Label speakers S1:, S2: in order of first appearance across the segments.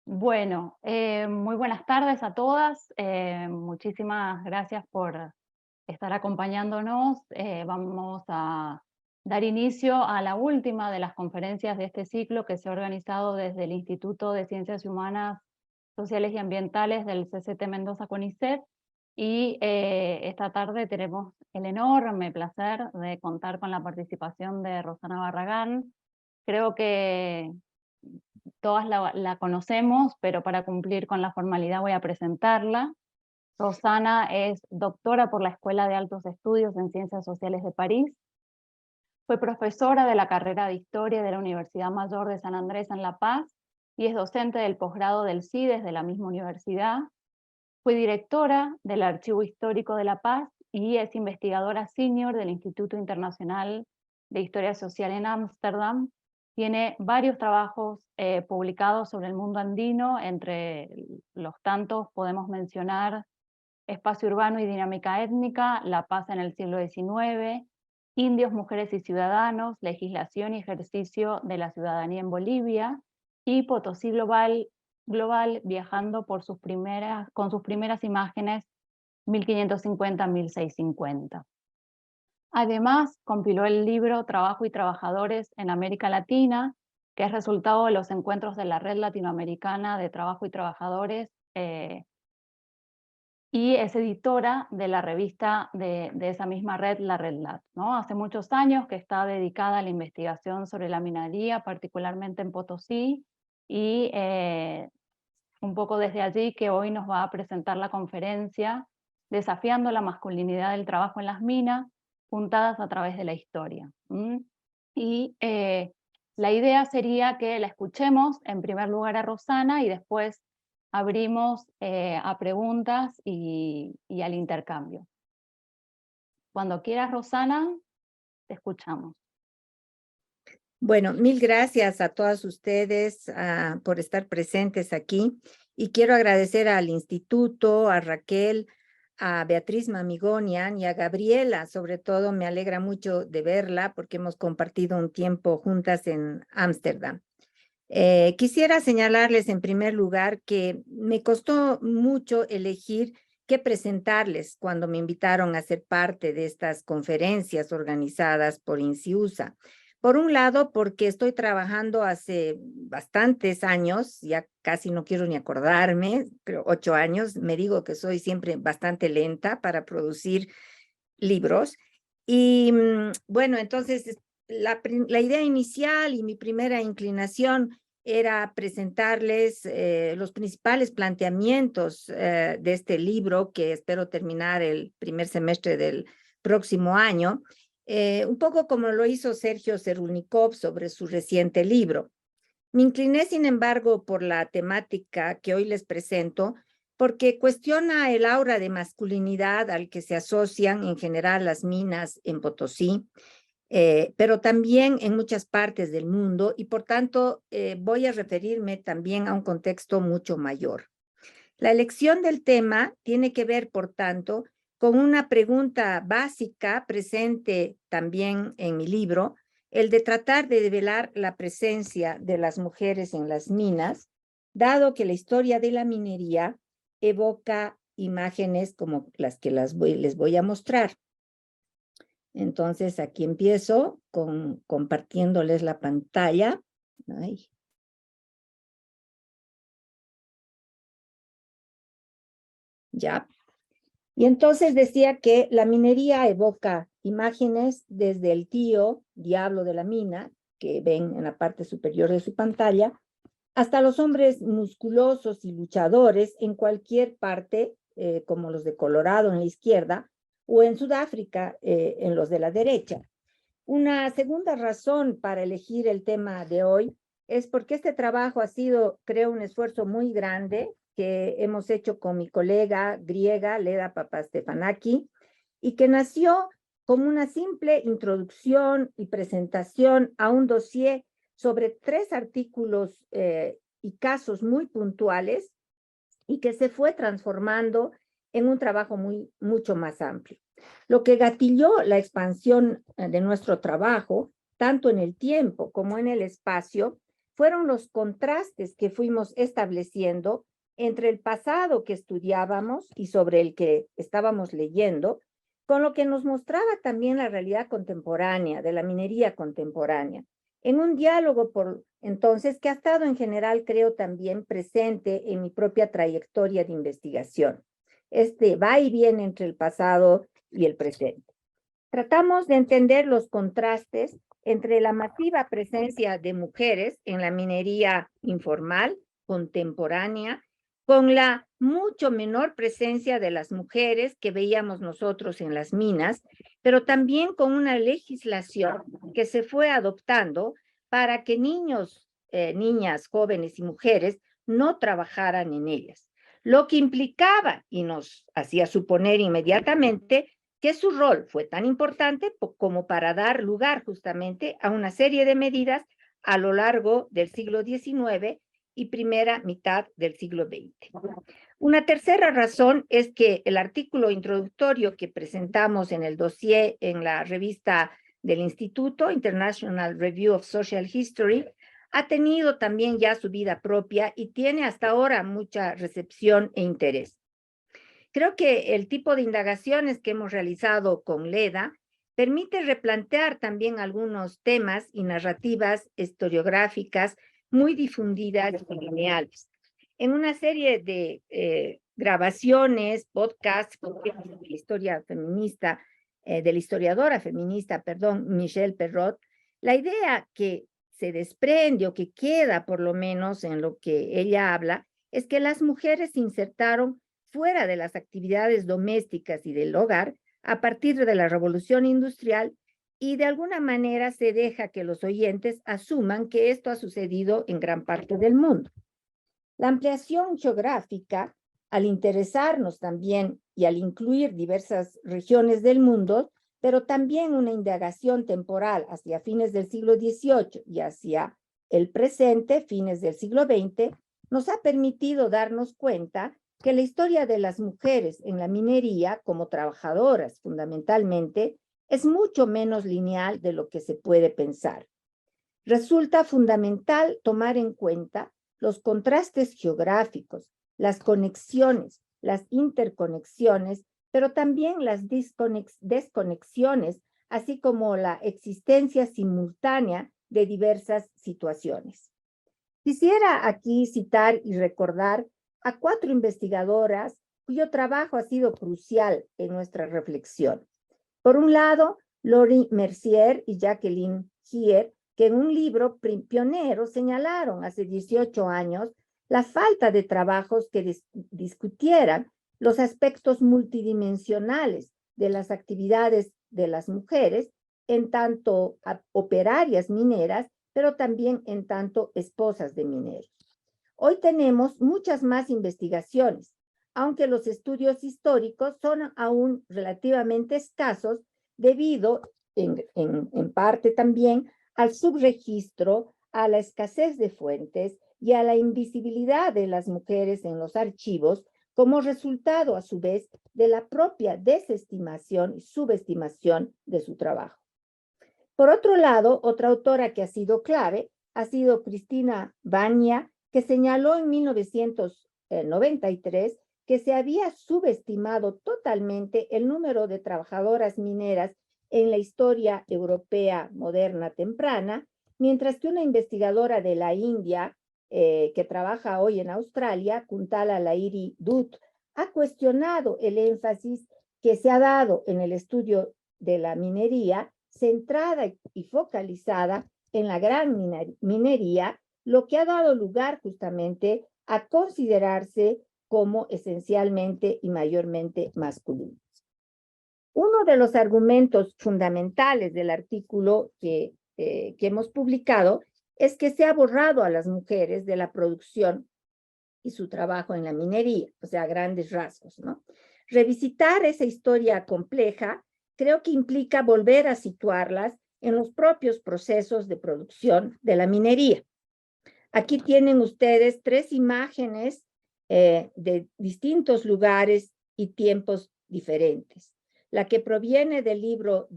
S1: Bueno, muy buenas tardes a todas. Muchísimas gracias por estar acompañándonos. Vamos a dar inicio a la última de las conferencias de este ciclo que se ha organizado desde el Instituto de Ciencias Humanas, Sociales y Ambientales del CCT Mendoza CONICET. Y esta tarde tenemos el enorme placer de contar con la participación de Rosana Barragán. Creo que todas la conocemos, pero para cumplir con la formalidad voy a presentarla. Rosana es doctora por la Escuela de Altos Estudios en Ciencias Sociales de París. Fue profesora de la carrera de Historia de la Universidad Mayor de San Andrés en La Paz y es docente del posgrado del CIDES de la misma universidad. Fue directora del Archivo Histórico de La Paz y es investigadora senior del Instituto Internacional de Historia Social en Ámsterdam. Tiene varios trabajos publicados sobre el mundo andino, entre los tantos podemos mencionar Espacio Urbano y Dinámica Étnica, La Paz en el siglo XIX, Indios, Mujeres y Ciudadanos, Legislación y Ejercicio de la Ciudadanía en Bolivia, y Potosí Global, viajando con sus primeras imágenes 1550-1650. Además, compiló el libro Trabajo y Trabajadores en América Latina, que es resultado de los encuentros de la Red Latinoamericana de Trabajo y Trabajadores, y es editora de la revista de esa misma red, la Red Lat, ¿no? Hace muchos años que está dedicada a la investigación sobre la minería, particularmente en Potosí, y un poco desde allí que hoy nos va a presentar la conferencia Desafiando la masculinidad del trabajo en las minas, juntadas a través de la historia. Y la idea sería que la escuchemos en primer lugar a Rosana y después abrimos a preguntas y al intercambio. Cuando quieras, Rosana, te escuchamos.
S2: Bueno, mil gracias a todas ustedes por estar presentes aquí y quiero agradecer al instituto, a Raquel, a Beatriz Mamigonian y a Gabriela. Sobre todo me alegra mucho de verla porque hemos compartido un tiempo juntas en Ámsterdam. Quisiera señalarles en primer lugar que me costó mucho elegir qué presentarles cuando me invitaron a ser parte de estas conferencias organizadas por INCIUSA. Por un lado, porque estoy trabajando hace bastantes años, ya casi no quiero ni acordarme, pero 8 años, me digo que soy siempre bastante lenta para producir libros. Y bueno, entonces la idea inicial y mi primera inclinación era presentarles los principales planteamientos de este libro que espero terminar el primer semestre del próximo año, un poco como lo hizo Sergio Cerulnikov sobre su reciente libro. Me incliné, sin embargo, por la temática que hoy les presento, porque cuestiona el aura de masculinidad al que se asocian en general las minas en Potosí, pero también en muchas partes del mundo, y por tanto voy a referirme también a un contexto mucho mayor. La elección del tema tiene que ver, por tanto, con una pregunta básica presente también en mi libro, el de tratar de develar la presencia de las mujeres en las minas, dado que la historia de la minería evoca imágenes como las que les voy a mostrar. Entonces, aquí empiezo compartiéndoles la pantalla. Ay. Ya. Y entonces decía que la minería evoca imágenes desde el tío, diablo de la mina, que ven en la parte superior de su pantalla, hasta los hombres musculosos y luchadores en cualquier parte, como los de Colorado en la izquierda, o en Sudáfrica, en los de la derecha. Una segunda razón para elegir el tema de hoy es porque este trabajo ha sido, creo, un esfuerzo muy grande que hemos hecho con mi colega griega, Leda Papastefanaki, y que nació como una simple introducción y presentación a un dossier sobre 3 artículos y casos muy puntuales y que se fue transformando en un trabajo mucho más amplio. Lo que gatilló la expansión de nuestro trabajo, tanto en el tiempo como en el espacio, fueron los contrastes que fuimos estableciendo entre el pasado que estudiábamos y sobre el que estábamos leyendo, con lo que nos mostraba también la realidad contemporánea, de la minería contemporánea, en un diálogo por entonces que ha estado en general, creo, también presente en mi propia trayectoria de investigación. Este va y viene entre el pasado y el presente. Tratamos de entender los contrastes entre la masiva presencia de mujeres en la minería informal, contemporánea, con la mucho menor presencia de las mujeres que veíamos nosotros en las minas, pero también con una legislación que se fue adoptando para que niños, niñas, jóvenes y mujeres no trabajaran en ellas, lo que implicaba y nos hacía suponer inmediatamente que su rol fue tan importante como para dar lugar justamente a una serie de medidas a lo largo del siglo XIX y primera mitad del siglo XX. Una tercera razón es que el artículo introductorio que presentamos en el dossier en la revista del Instituto, International Review of Social History, ha tenido también ya su vida propia y tiene hasta ahora mucha recepción e interés. Creo que el tipo de indagaciones que hemos realizado con LEDA permite replantear también algunos temas y narrativas historiográficas muy difundidas y lineales. En una serie de grabaciones, podcasts, de la historia feminista, de la historiadora feminista, perdón, Michelle Perrot, la idea que se desprende o que queda por lo menos en lo que ella habla es que las mujeres se insertaron fuera de las actividades domésticas y del hogar a partir de la revolución industrial y de alguna manera se deja que los oyentes asuman que esto ha sucedido en gran parte del mundo. La ampliación geográfica, al interesarnos también y al incluir diversas regiones del mundo, pero también una indagación temporal hacia fines del siglo XVIII y hacia el presente, fines del siglo XX, nos ha permitido darnos cuenta que la historia de las mujeres en la minería como trabajadoras fundamentalmente es mucho menos lineal de lo que se puede pensar. Resulta fundamental tomar en cuenta los contrastes geográficos, las conexiones, las interconexiones, pero también las desconexiones, así como la existencia simultánea de diversas situaciones. Quisiera aquí citar y recordar a 4 investigadoras cuyo trabajo ha sido crucial en nuestra reflexión. Por un lado, Laurie Mercier y Jacqueline Hier, que en un libro pionero señalaron hace 18 años la falta de trabajos que discutieran los aspectos multidimensionales de las actividades de las mujeres en tanto operarias mineras, pero también en tanto esposas de mineros. Hoy tenemos muchas más investigaciones, aunque los estudios históricos son aún relativamente escasos debido en parte también al subregistro, a la escasez de fuentes y a la invisibilidad de las mujeres en los archivos como resultado a su vez de la propia desestimación y subestimación de su trabajo. Por otro lado, otra autora que ha sido clave ha sido Cristina Bania, que señaló en 1993 que se había subestimado totalmente el número de trabajadoras mineras en la historia europea moderna temprana, mientras que una investigadora de la India que trabaja hoy en Australia, Kuntala Lahiri Dutt, ha cuestionado el énfasis que se ha dado en el estudio de la minería centrada y focalizada en la gran minería, lo que ha dado lugar justamente a considerarse como esencialmente y mayormente masculinos. Uno de los argumentos fundamentales del artículo que hemos publicado es que se ha borrado a las mujeres de la producción y su trabajo en la minería, o sea, a grandes rasgos, ¿no? Revisitar esa historia compleja creo que implica volver a situarlas en los propios procesos de producción de la minería. Aquí tienen ustedes 3 imágenes de distintos lugares y tiempos diferentes. La que proviene del libro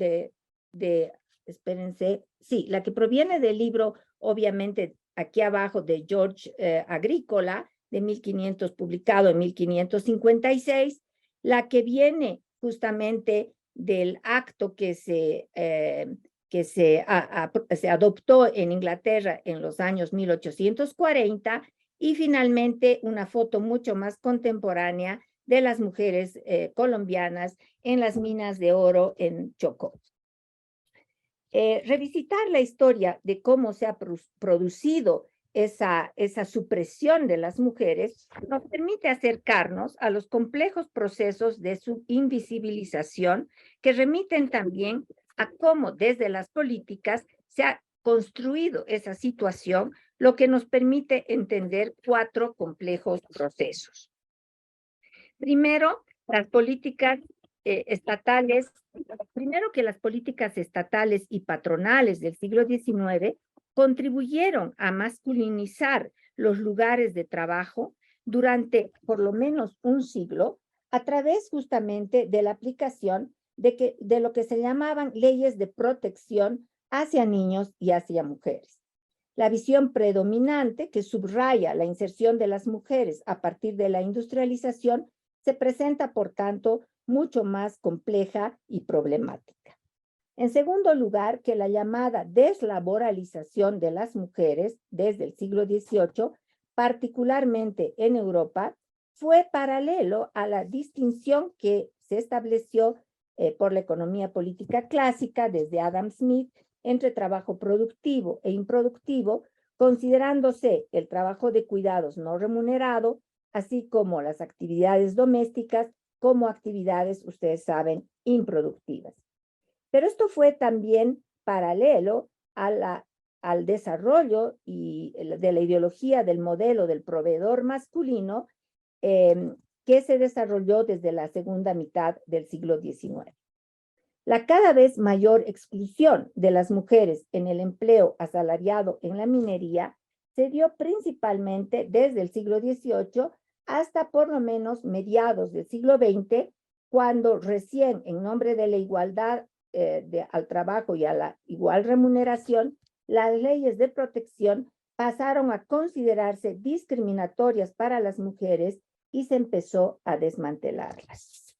S2: espérense, sí, la que proviene del libro, obviamente, aquí abajo de George Agrícola, de 1500, publicado en 1556, la que viene justamente del acto que se adoptó en Inglaterra en los años 1840, y finalmente una foto mucho más contemporánea de las mujeres colombianas en las minas de oro en Chocó. Revisitar la historia de cómo se ha producido esa supresión de las mujeres nos permite acercarnos a los complejos procesos de su invisibilización, que remiten también a cómo desde las políticas se ha construido esa situación, lo que nos permite entender 4 complejos procesos. Primero, las políticas estatales. Primero, que las políticas estatales y patronales del siglo XIX contribuyeron a masculinizar los lugares de trabajo durante por lo menos un siglo, a través justamente de la aplicación de lo que se llamaban leyes de protección hacia niños y hacia mujeres. La visión predominante, que subraya la inserción de las mujeres a partir de la industrialización, se presenta, por tanto, mucho más compleja y problemática. En segundo lugar, que la llamada deslaboralización de las mujeres desde el siglo XVIII, particularmente en Europa, fue paralelo a la distinción que se estableció por la economía política clásica desde Adam Smith entre trabajo productivo e improductivo, considerándose el trabajo de cuidados no remunerado, así como las actividades domésticas, como actividades, ustedes saben, improductivas. Pero esto fue también paralelo al desarrollo de la ideología del modelo del proveedor masculino, que se desarrolló desde la segunda mitad del siglo XIX. La cada vez mayor exclusión de las mujeres en el empleo asalariado en la minería se dio principalmente desde el siglo XVIII hasta por lo menos mediados del siglo XX, cuando recién, en nombre de la igualdad al trabajo y a la igual remuneración, las leyes de protección pasaron a considerarse discriminatorias para las mujeres y se empezó a desmantelarlas.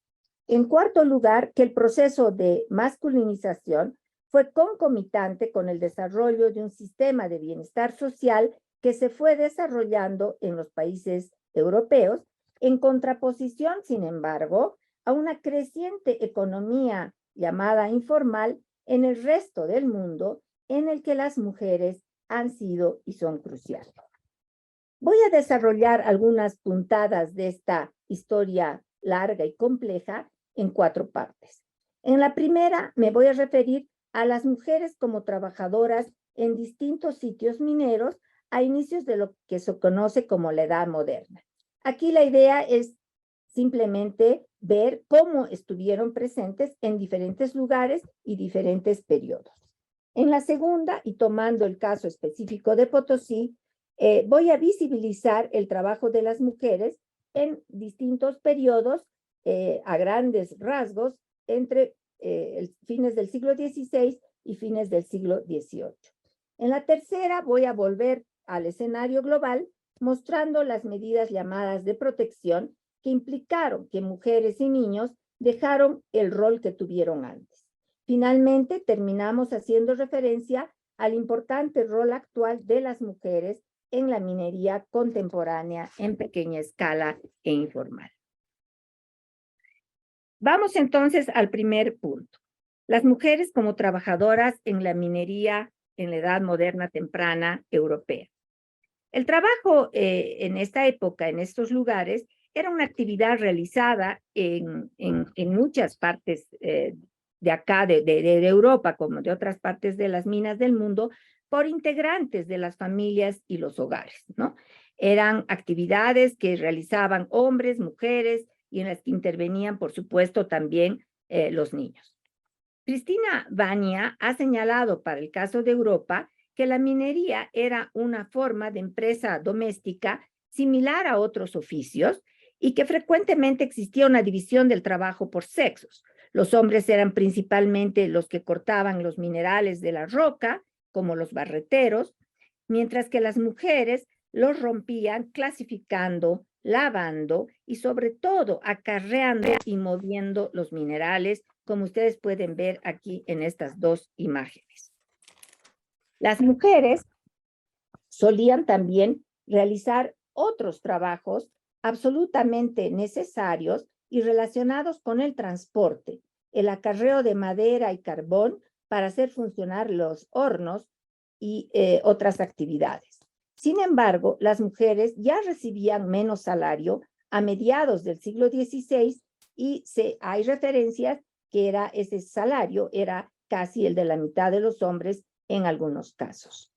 S2: En cuarto lugar, que el proceso de masculinización fue concomitante con el desarrollo de un sistema de bienestar social que se fue desarrollando en los países europeos, en contraposición, sin embargo, a una creciente economía llamada informal en el resto del mundo, en el que las mujeres han sido y son cruciales. Voy a desarrollar algunas puntadas de esta historia larga y compleja en 4 partes. En la primera me voy a referir a las mujeres como trabajadoras en distintos sitios mineros a inicios de lo que se conoce como la Edad Moderna. Aquí la idea es simplemente ver cómo estuvieron presentes en diferentes lugares y diferentes periodos. En la segunda, y tomando el caso específico de Potosí, voy a visibilizar el trabajo de las mujeres en distintos periodos, a grandes rasgos, entre fines del siglo XVI y fines del siglo XVIII. En la tercera voy a volver al escenario global, mostrando las medidas llamadas de protección que implicaron que mujeres y niños dejaron el rol que tuvieron antes. Finalmente, terminamos haciendo referencia al importante rol actual de las mujeres en la minería contemporánea en pequeña escala e informal. Vamos entonces al primer punto. Las mujeres como trabajadoras en la minería en la Edad Moderna temprana europea. El trabajo en esta época, en estos lugares, era una actividad realizada en muchas partes de acá, de Europa, como de otras partes de las minas del mundo, por integrantes de las familias y los hogares, ¿no? Eran actividades que realizaban hombres, mujeres, y en las que intervenían, por supuesto, también los niños. Cristina Vania ha señalado para el caso de Europa que la minería era una forma de empresa doméstica similar a otros oficios y que frecuentemente existía una división del trabajo por sexos. Los hombres eran principalmente los que cortaban los minerales de la roca, como los barreteros, mientras que las mujeres los rompían clasificando, lavando y sobre todo acarreando y moviendo los minerales, como ustedes pueden ver aquí en estas dos imágenes. Las mujeres solían también realizar otros trabajos absolutamente necesarios y relacionados con el transporte, el acarreo de madera y carbón para hacer funcionar los hornos y otras actividades. Sin embargo, las mujeres ya recibían menos salario a mediados del siglo XVI y hay referencias que ese salario era casi el de la mitad de los hombres en algunos casos.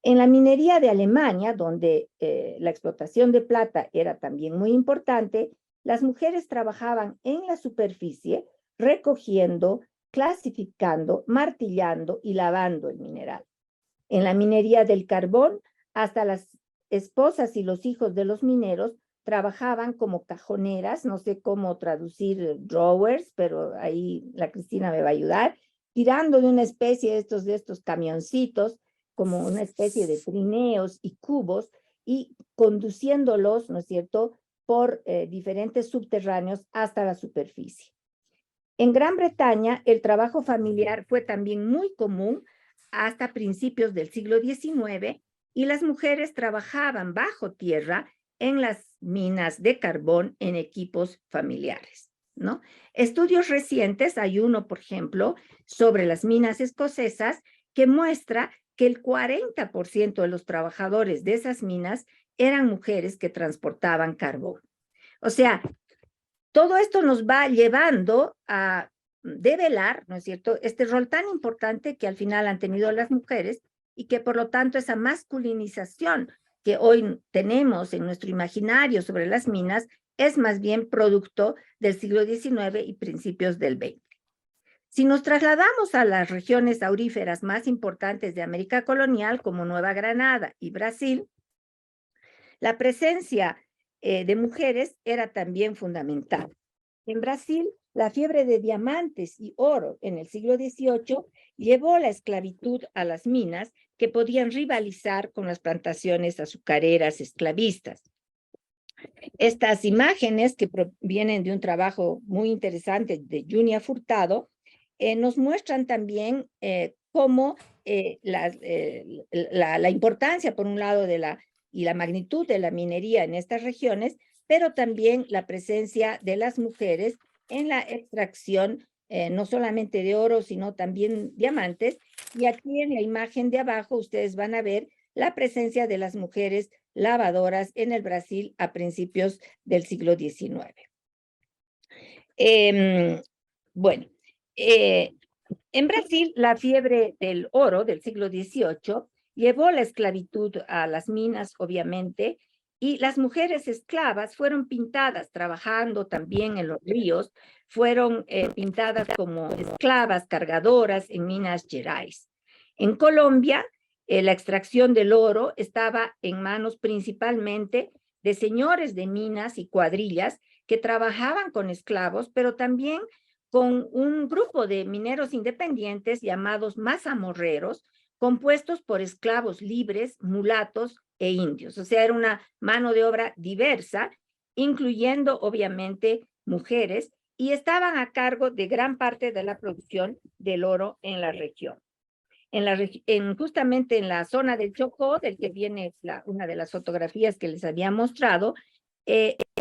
S2: En la minería de Alemania, donde la explotación de plata era también muy importante, las mujeres trabajaban en la superficie recogiendo, clasificando, martillando y lavando el mineral. En la minería del carbón, hasta las esposas y los hijos de los mineros trabajaban como cajoneras, no sé cómo traducir drawers, pero ahí la Cristina me va a ayudar, tirando de una especie de estos camioncitos, como una especie de trineos y cubos, y conduciéndolos, ¿no es cierto?, por diferentes subterráneos hasta la superficie. En Gran Bretaña, el trabajo familiar fue también muy común hasta principios del siglo XIX y las mujeres trabajaban bajo tierra en las minas de carbón en equipos familiares, ¿no? Estudios recientes, hay uno, por ejemplo, sobre las minas escocesas, que muestra que el 40% de los trabajadores de esas minas eran mujeres que transportaban carbón. O sea, todo esto nos va llevando a develar, ¿no es cierto?, este rol tan importante que al final han tenido las mujeres y que por lo tanto esa masculinización que hoy tenemos en nuestro imaginario sobre las minas es más bien producto del siglo XIX y principios del XX. Si nos trasladamos a las regiones auríferas más importantes de América colonial, como Nueva Granada y Brasil, la presencia de mujeres era también fundamental. En Brasil, la fiebre de diamantes y oro en el siglo XVIII llevó la esclavitud a las minas que podían rivalizar con las plantaciones azucareras esclavistas. Estas imágenes, que provienen de un trabajo muy interesante de Junia Furtado, nos muestran también cómo la importancia, por un lado, y la magnitud de la minería en estas regiones, pero también la presencia de las mujeres en la extracción no solamente de oro, sino también diamantes. Y aquí en la imagen de abajo ustedes van a ver la presencia de las mujeres lavadoras en el Brasil a principios del siglo XIX. Bueno, en Brasil, la fiebre del oro del siglo XVIII llevó la esclavitud a las minas, obviamente, y las mujeres esclavas fueron pintadas trabajando también en los ríos, fueron pintadas como esclavas cargadoras en Minas Gerais. En Colombia, la extracción del oro estaba en manos principalmente de señores de minas y cuadrillas que trabajaban con esclavos, pero también con un grupo de mineros independientes llamados mazamorreros, compuestos por esclavos libres, mulatos e indios. O sea, era una mano de obra diversa, incluyendo obviamente mujeres, y estaban a cargo de gran parte de la producción del oro en la región. Justamente en la zona del Chocó, del que viene una de las fotografías que les había mostrado,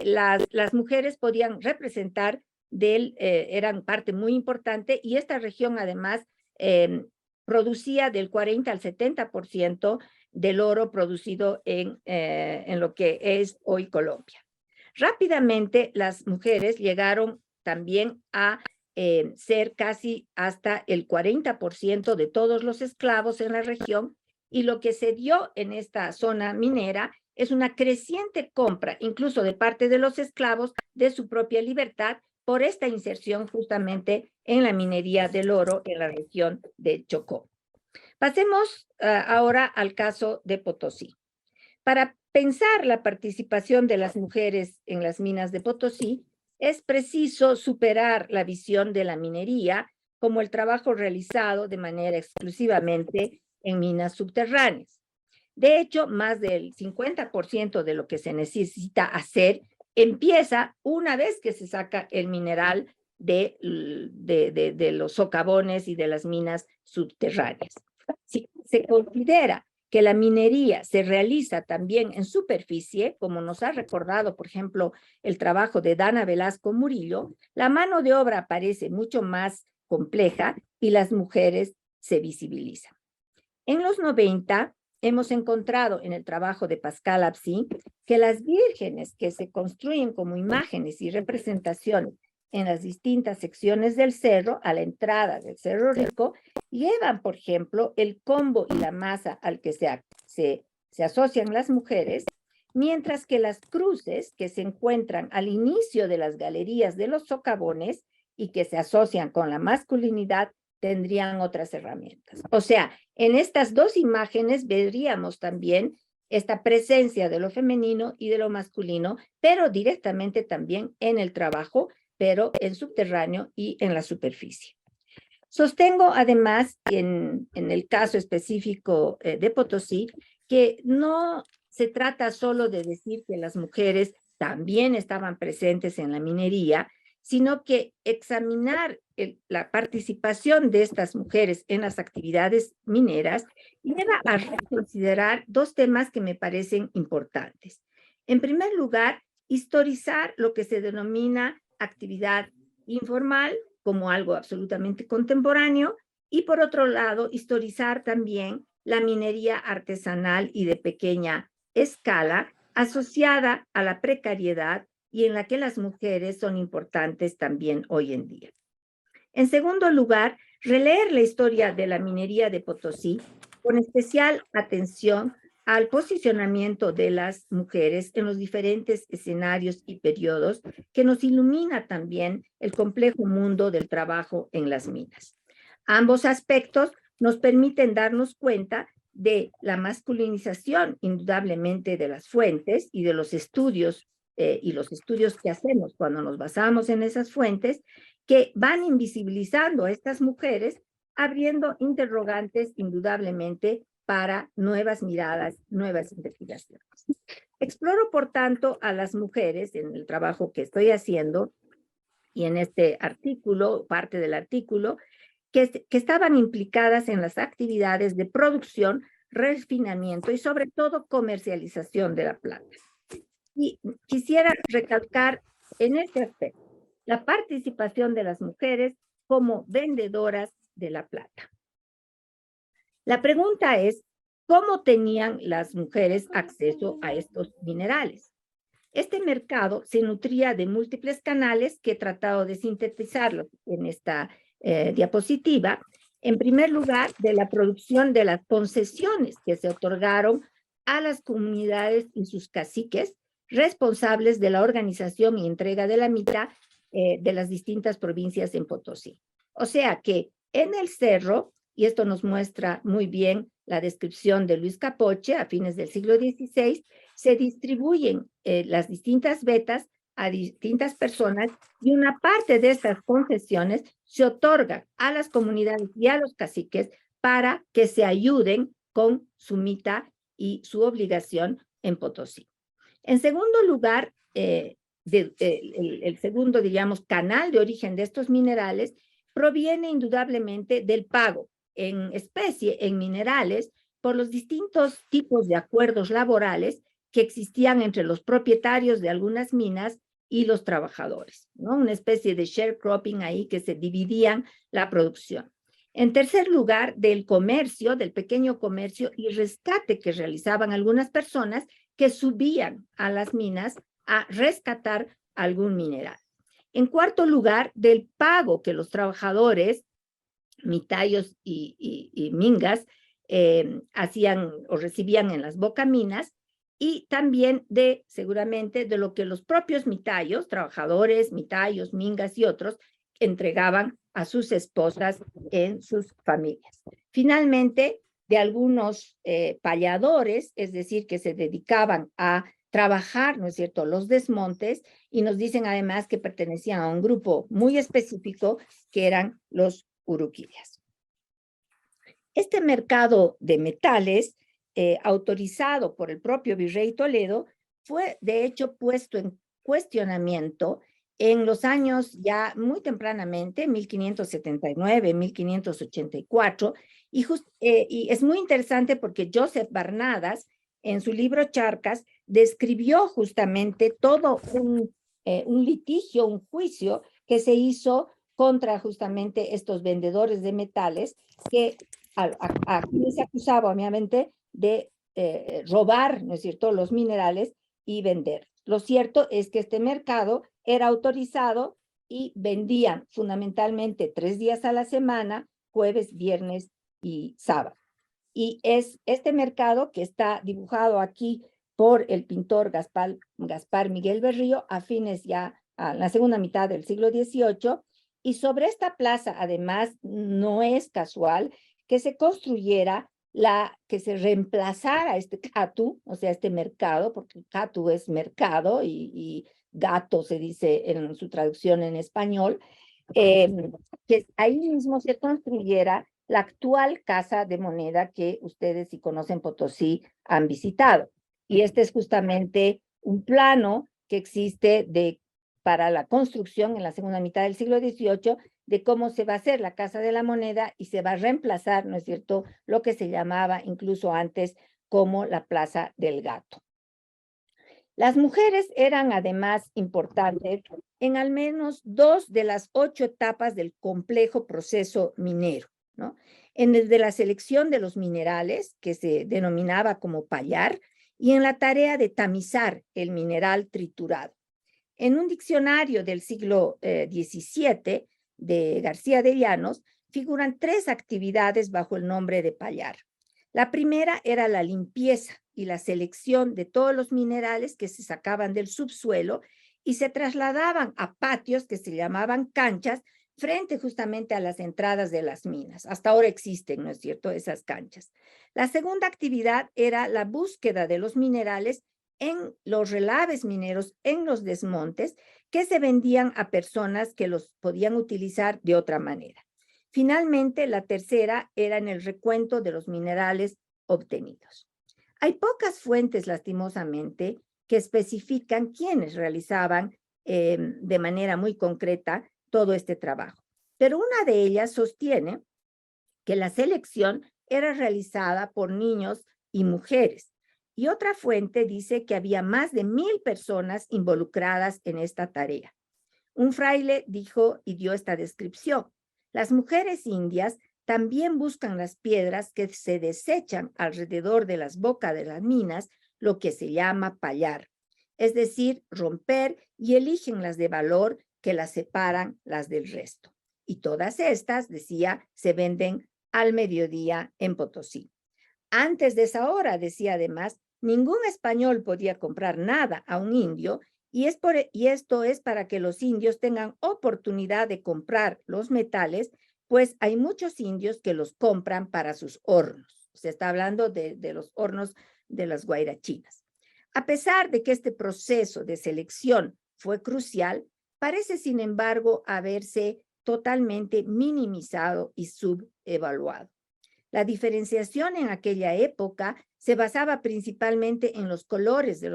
S2: las mujeres podían representar eran parte muy importante, y esta región además producía del 40 al 70% del oro producido en lo que es hoy Colombia. Rápidamente las mujeres llegaron también a ser casi hasta el 40% de todos los esclavos en la región, y lo que se dio en esta zona minera es una creciente compra, incluso de parte de los esclavos, de su propia libertad por esta inserción justamente en la minería del oro en la región de Chocó. Pasemos ahora al caso de Potosí. Para pensar la participación de las mujeres en las minas de Potosí, es preciso superar la visión de la minería como el trabajo realizado de manera exclusivamente en minas subterráneas. De hecho, más del 50% de lo que se necesita hacer empieza una vez que se saca el mineral de los socavones y de las minas subterráneas. Si se considera que la minería se realiza también en superficie, como nos ha recordado, por ejemplo, el trabajo de Dana Velasco Murillo, la mano de obra parece mucho más compleja y las mujeres se visibilizan. En los 90 hemos encontrado en el trabajo de Pascal Absy que las vírgenes que se construyen como imágenes y representaciones en las distintas secciones del cerro, a la entrada del Cerro Rico, llevan, por ejemplo, el combo y la masa al que se asocian las mujeres, mientras que las cruces que se encuentran al inicio de las galerías de los socavones y que se asocian con la masculinidad tendrían otras herramientas. O sea, en estas dos imágenes veríamos también esta presencia de lo femenino y de lo masculino, pero directamente también en el trabajo, pero en subterráneo y en la superficie. Sostengo además, en el caso específico de Potosí, que no se trata solo de decir que las mujeres también estaban presentes en la minería, sino que examinar la participación de estas mujeres en las actividades mineras lleva a reconsiderar dos temas que me parecen importantes. En primer lugar, historizar lo que se denomina actividad informal como algo absolutamente contemporáneo y por otro lado, historizar también la minería artesanal y de pequeña escala asociada a la precariedad y en la que las mujeres son importantes también hoy en día. En segundo lugar, releer la historia de la minería de Potosí con especial atención al posicionamiento de las mujeres en los diferentes escenarios y periodos que nos ilumina también el complejo mundo del trabajo en las minas. Ambos aspectos nos permiten darnos cuenta de la masculinización indudablemente de las fuentes y de los estudios que hacemos cuando nos basamos en esas fuentes, que van invisibilizando a estas mujeres, abriendo interrogantes indudablemente para nuevas miradas, nuevas investigaciones. Exploro, por tanto, a las mujeres en el trabajo que estoy haciendo y en este artículo, parte del artículo, que estaban implicadas en las actividades de producción, refinamiento y sobre todo comercialización de la plata. Y quisiera recalcar en este aspecto la participación de las mujeres como vendedoras de la plata. La pregunta es, ¿cómo tenían las mujeres acceso a estos minerales? Este mercado se nutría de múltiples canales que he tratado de sintetizarlos en esta diapositiva. En primer lugar, de la producción de las concesiones que se otorgaron a las comunidades y sus caciques responsables de la organización y entrega de la mitad de las distintas provincias en Potosí. O sea que en el cerro, y esto nos muestra muy bien la descripción de Luis Capoche a fines del siglo XVI, se distribuyen las distintas vetas a distintas personas y una parte de estas concesiones se otorga a las comunidades y a los caciques para que se ayuden con su mitad y su obligación en Potosí. En segundo lugar, el segundo, digamos, canal de origen de estos minerales proviene indudablemente del pago en especie, en minerales, por los distintos tipos de acuerdos laborales que existían entre los propietarios de algunas minas y los trabajadores, ¿no? Una especie de sharecropping ahí que se dividían la producción. En tercer lugar, del comercio, del pequeño comercio y rescate que realizaban algunas personas que subían a las minas a rescatar algún mineral. En cuarto lugar, del pago que los trabajadores, mitayos y mingas, hacían o recibían en las bocaminas, y también seguramente, de lo que los propios mitayos, trabajadores, mitayos, mingas y otros, entregaban a sus esposas en sus familias. Finalmente, de algunos payadores, es decir, que se dedicaban a trabajar, ¿no es cierto?, los desmontes, y nos dicen además que pertenecían a un grupo muy específico, que eran los uruquillas. Este mercado de metales autorizado por el propio virrey Toledo, fue de hecho puesto en cuestionamiento en los años ya muy tempranamente, 1579, 1584, y es muy interesante porque Joseph Barnadas, en su libro Charcas, describió justamente todo un litigio, un juicio que se hizo contra justamente estos vendedores de metales que a quienes se acusaba, obviamente, de robar, ¿no es cierto?, los minerales y vender. Lo cierto es que este mercado era autorizado y vendían fundamentalmente 3 días a la semana, jueves, viernes y sábado. Y es este mercado que está dibujado aquí por el pintor Gaspar Miguel Berrío a fines ya a la segunda mitad del siglo XVIII. Y sobre esta plaza, además, no es casual que se construyera que se reemplazara este catu, o sea, este mercado, porque catu es mercado y gato se dice en su traducción en español, que ahí mismo se construyera la actual Casa de Moneda que ustedes, si conocen Potosí, han visitado. Y este es justamente un plano que existe para la construcción en la segunda mitad del siglo XVIII de cómo se va a hacer la Casa de la Moneda y se va a reemplazar, ¿no es cierto?, lo que se llamaba incluso antes como la Plaza del Gato. Las mujeres eran además importantes en al menos 2 de las 8 etapas del complejo proceso minero, ¿no? En el de la selección de los minerales, que se denominaba como pallar, y en la tarea de tamizar el mineral triturado. En un diccionario del siglo XVII de García de Llanos figuran 3 actividades bajo el nombre de pallar. La primera era la limpieza y la selección de todos los minerales que se sacaban del subsuelo y se trasladaban a patios que se llamaban canchas frente justamente a las entradas de las minas. Hasta ahora existen, ¿no es cierto?, esas canchas. La segunda actividad era la búsqueda de los minerales en los relaves mineros, en los desmontes, que se vendían a personas que los podían utilizar de otra manera. Finalmente, la tercera era en el recuento de los minerales obtenidos. Hay pocas fuentes, lastimosamente, que especifican quiénes realizaban de manera muy concreta todo este trabajo. Pero una de ellas sostiene que la selección era realizada por niños y mujeres. Y otra fuente dice que había más de 1000 personas involucradas en esta tarea. Un fraile dijo y dio esta descripción: las mujeres indias también buscan las piedras que se desechan alrededor de las bocas de las minas, lo que se llama pallar, es decir, romper, y eligen las de valor que las separan las del resto. Y todas estas, decía, se venden al mediodía en Potosí. Antes de esa hora, decía además, ningún español podía comprar nada a un indio, y esto es para que los indios tengan oportunidad de comprar los metales, pues hay muchos indios que los compran para sus hornos. Se está hablando de los hornos de las guairachinas. A pesar de que este proceso de selección fue crucial, parece sin embargo haberse totalmente minimizado y subevaluado. La diferenciación en aquella época se basaba principalmente en los colores de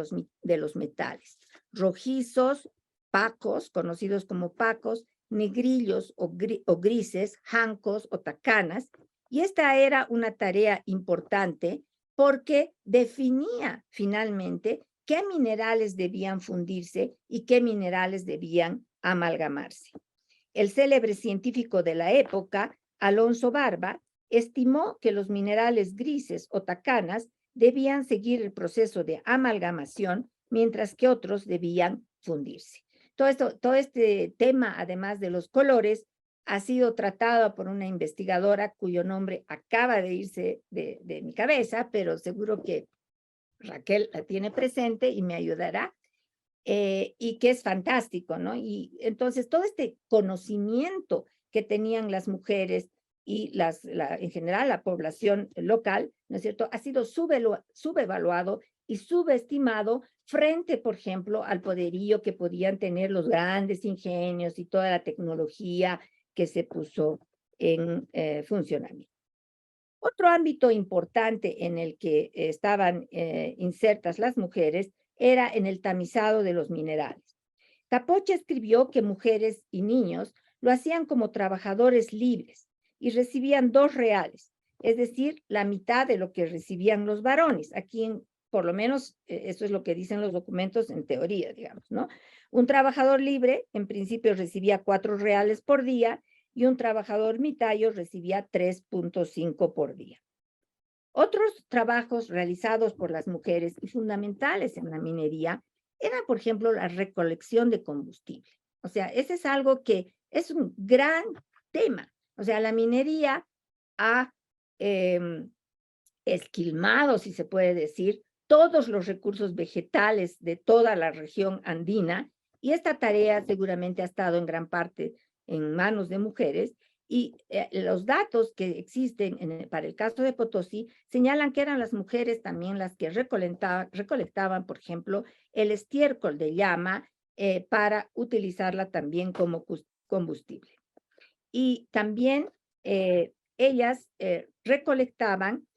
S2: los metales: rojizos, pacos, conocidos como pacos, negrillos o grises, jancos o tacanas. Y esta era una tarea importante porque definía finalmente qué minerales debían fundirse y qué minerales debían amalgamarse. El célebre científico de la época, Alonso Barba, estimó que los minerales grises o tacanas debían seguir el proceso de amalgamación, mientras que otros debían fundirse. Todo este tema, además de los colores, ha sido tratado por una investigadora cuyo nombre acaba de irse de mi cabeza, pero seguro que Raquel la tiene presente y me ayudará. Y que es fantástico, ¿no? Y entonces todo este conocimiento que tenían las mujeres y en general la población local, ¿no es cierto?, ha sido subevaluado y subestimado frente, por ejemplo, al poderío que podían tener los grandes ingenios y toda la tecnología que se puso en funcionamiento. Otro ámbito importante en el que estaban insertas las mujeres era en el tamizado de los minerales. Capoche escribió que mujeres y niños lo hacían como trabajadores libres y recibían 2 reales, es decir, la mitad de lo que recibían los varones. Aquí, por lo menos, eso es lo que dicen los documentos en teoría, digamos, ¿no? Un trabajador libre, en principio, recibía 4 reales por día y un trabajador mitayo recibía 3.5 por día. Otros trabajos realizados por las mujeres y fundamentales en la minería era, por ejemplo, la recolección de combustible. O sea, ese es algo que es un gran tema. O sea, la minería ha esquilmado, si se puede decir, todos los recursos vegetales de toda la región andina, y esta tarea seguramente ha estado en gran parte en manos de mujeres, y los datos que existen para el caso de Potosí señalan que eran las mujeres también las que recolectaban, por ejemplo, el estiércol de llama para utilizarla también como combustible. Y también ellas recolectaban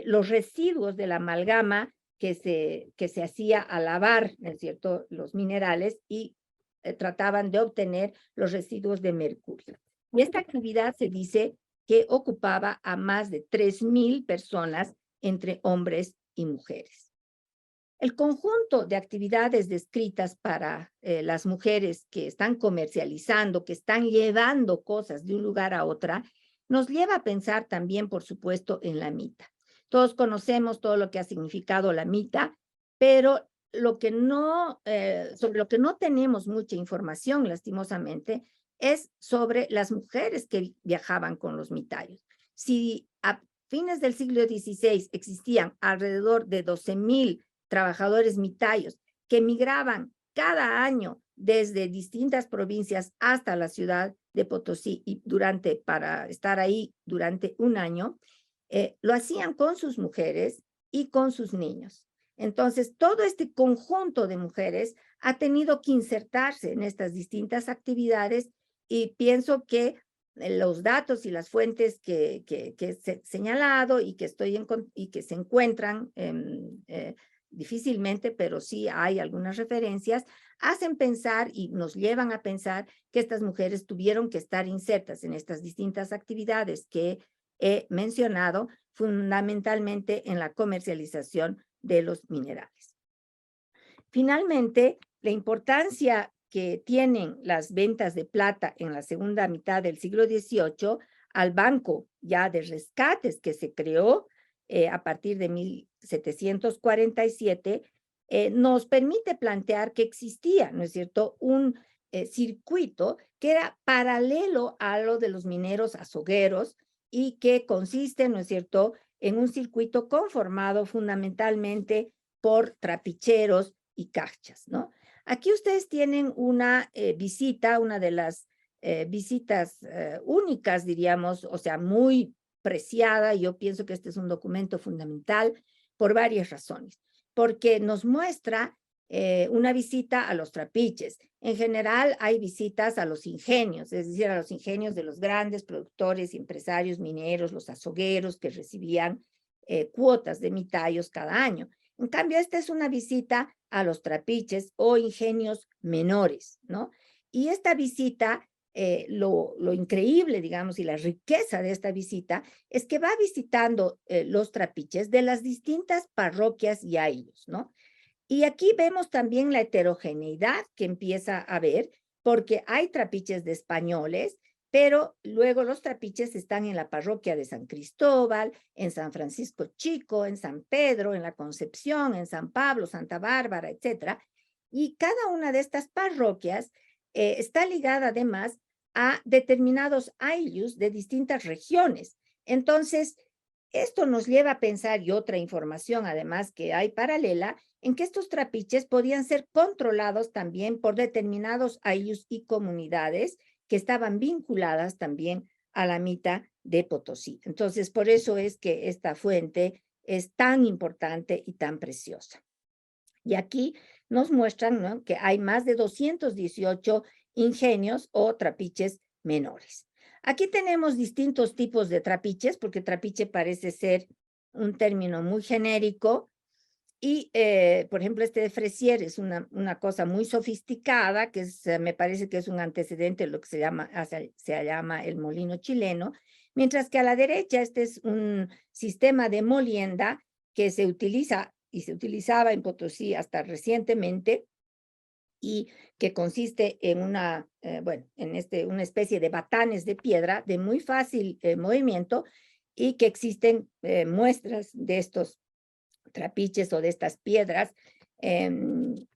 S2: los residuos de la amalgama que se hacía al lavar, ¿no es cierto?, los minerales, y trataban de obtener los residuos de mercurio. Y esta actividad se dice que ocupaba a más de 3.000 personas entre hombres y mujeres. El conjunto de actividades descritas para las mujeres que están comercializando, que están llevando cosas de un lugar a otra, nos lleva a pensar también, por supuesto, en la mita. Todos conocemos todo lo que ha significado la mita, pero sobre lo que no tenemos mucha información, lastimosamente, es sobre las mujeres que viajaban con los mitayos. Si a fines del siglo XVI existían alrededor de 12.000 trabajadores mitayos que migraban cada año desde distintas provincias hasta la ciudad de Potosí y para estar ahí durante un año, lo hacían con sus mujeres y con sus niños. Entonces, todo este conjunto de mujeres ha tenido que insertarse en estas distintas actividades, y pienso que los datos y las fuentes que he señalado y que se encuentran difícilmente, pero sí hay algunas referencias, hacen pensar y nos llevan a pensar que estas mujeres tuvieron que estar insertas en estas distintas actividades que he mencionado, fundamentalmente en la comercialización de los minerales. Finalmente, la importancia que tienen las ventas de plata en la segunda mitad del siglo XVIII al banco ya de rescates que se creó a partir de 1747, nos permite plantear que existía, ¿no es cierto?, un circuito que era paralelo a lo de los mineros azogueros y que consiste, ¿no es cierto?, en un circuito conformado fundamentalmente por trapicheros y cachas, ¿no? Aquí ustedes tienen una visita, una de las visitas únicas, diríamos, o sea, muy preciada. Yo pienso que este es un documento fundamental por varias razones, porque nos muestra una visita a los trapiches. En general hay visitas a los ingenios, es decir, a los ingenios de los grandes productores y empresarios mineros, los azogueros que recibían cuotas de mitayos cada año. En cambio, esta es una visita a los trapiches o ingenios menores, ¿no? Y esta visita, lo increíble, digamos, y la riqueza de esta visita es que va visitando los trapiches de las distintas parroquias y ayllos, ¿no? Y aquí vemos también la heterogeneidad que empieza a haber, porque hay trapiches de españoles, pero luego los trapiches están en la parroquia de San Cristóbal, en San Francisco Chico, en San Pedro, en la Concepción, en San Pablo, Santa Bárbara, etcétera. Y cada una de estas parroquias está ligada además a determinados aylus de distintas regiones. Entonces, esto nos lleva a pensar, y otra información además que hay paralela, en que estos trapiches podían ser controlados también por determinados aylus y comunidades que estaban vinculadas también a la mita de Potosí. Entonces, por eso es que esta fuente es tan importante y tan preciosa. Y aquí nos muestran, ¿no?, que hay más de 218 ingenios o trapiches menores. Aquí tenemos distintos tipos de trapiches, porque trapiche parece ser un término muy genérico. Y, por ejemplo, este de Fresier es una cosa muy sofisticada, que es, me parece que es un antecedente de lo que se llama el molino chileno, mientras que a la derecha este es un sistema de molienda que se utiliza y se utilizaba en Potosí hasta recientemente, y que consiste en una especie de batanes de piedra de muy fácil movimiento, y que existen muestras de estos trapiches o de estas piedras en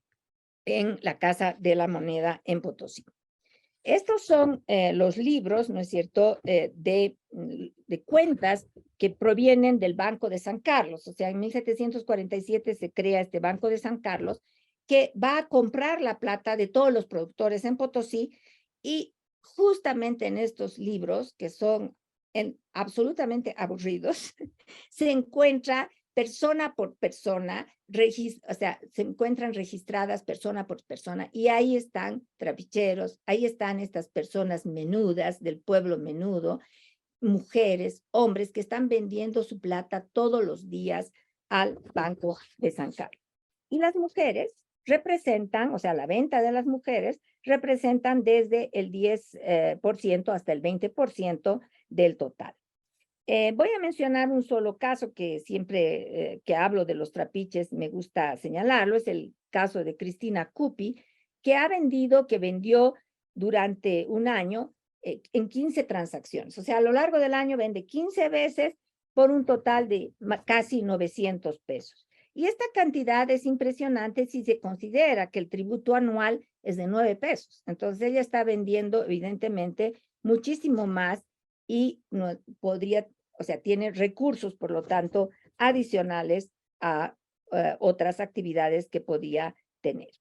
S2: la Casa de la Moneda en Potosí. Estos son los libros, ¿no es cierto?, de cuentas que provienen del Banco de San Carlos. O sea, en 1747 se crea este Banco de San Carlos, que va a comprar la plata de todos los productores en Potosí, y justamente en estos libros, que son absolutamente aburridos, se encuentra persona por persona, o sea, se encuentran registradas persona por persona, y ahí están trapicheros, ahí están estas personas menudas del pueblo menudo, mujeres, hombres que están vendiendo su plata todos los días al Banco de San Carlos. Y las mujeres representan, o sea, la venta de las mujeres representan desde el 10% hasta el 20% del total. Voy a mencionar un solo caso que siempre que hablo de los trapiches me gusta señalarlo. Es el caso de Cristina Cupi, que vendió durante un año en 15 transacciones. O sea, a lo largo del año vende 15 veces por un total de casi 900 pesos. Y esta cantidad es impresionante si se considera que el tributo anual es de 9 pesos. Entonces ella está vendiendo evidentemente muchísimo más, y no podría, o sea, tiene recursos, por lo tanto, adicionales a otras actividades que podía tener.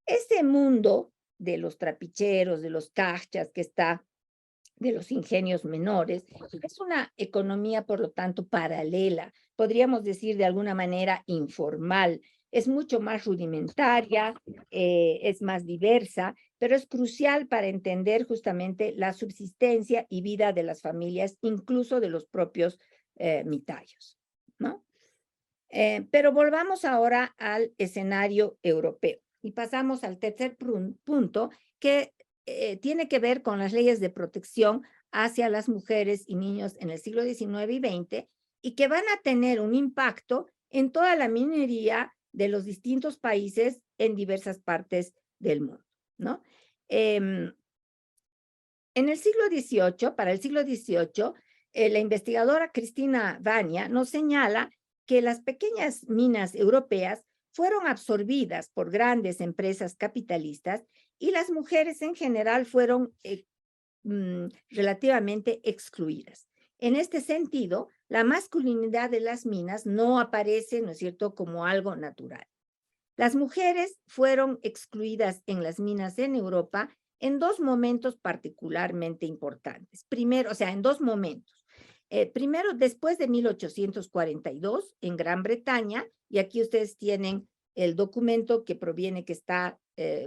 S2: Ese mundo de los trapicheros, de los cachas, de los ingenios menores, es una economía, por lo tanto, paralela, podríamos decir de alguna manera informal. Es mucho más rudimentaria, es más diversa, pero es crucial para entender justamente la subsistencia y vida de las familias, incluso de los propios mitayos, ¿no? Pero volvamos ahora al escenario europeo y pasamos al tercer punto, que tiene que ver con las leyes de protección hacia las mujeres y niños en el siglo XIX y XX, y que van a tener un impacto en toda la minoría de los distintos países en diversas partes del mundo, ¿no? En el siglo XVIII, para el siglo XVIII, la investigadora Cristina Vania nos señala que las pequeñas minas europeas fueron absorbidas por grandes empresas capitalistas, y las mujeres en general fueron relativamente excluidas. En este sentido, la masculinidad de las minas no aparece, ¿no es cierto?, como algo natural. Las mujeres fueron excluidas en las minas en Europa en dos momentos particularmente importantes. Primero, o sea, en dos momentos. Primero, después de 1842, en Gran Bretaña, y aquí ustedes tienen el documento que proviene,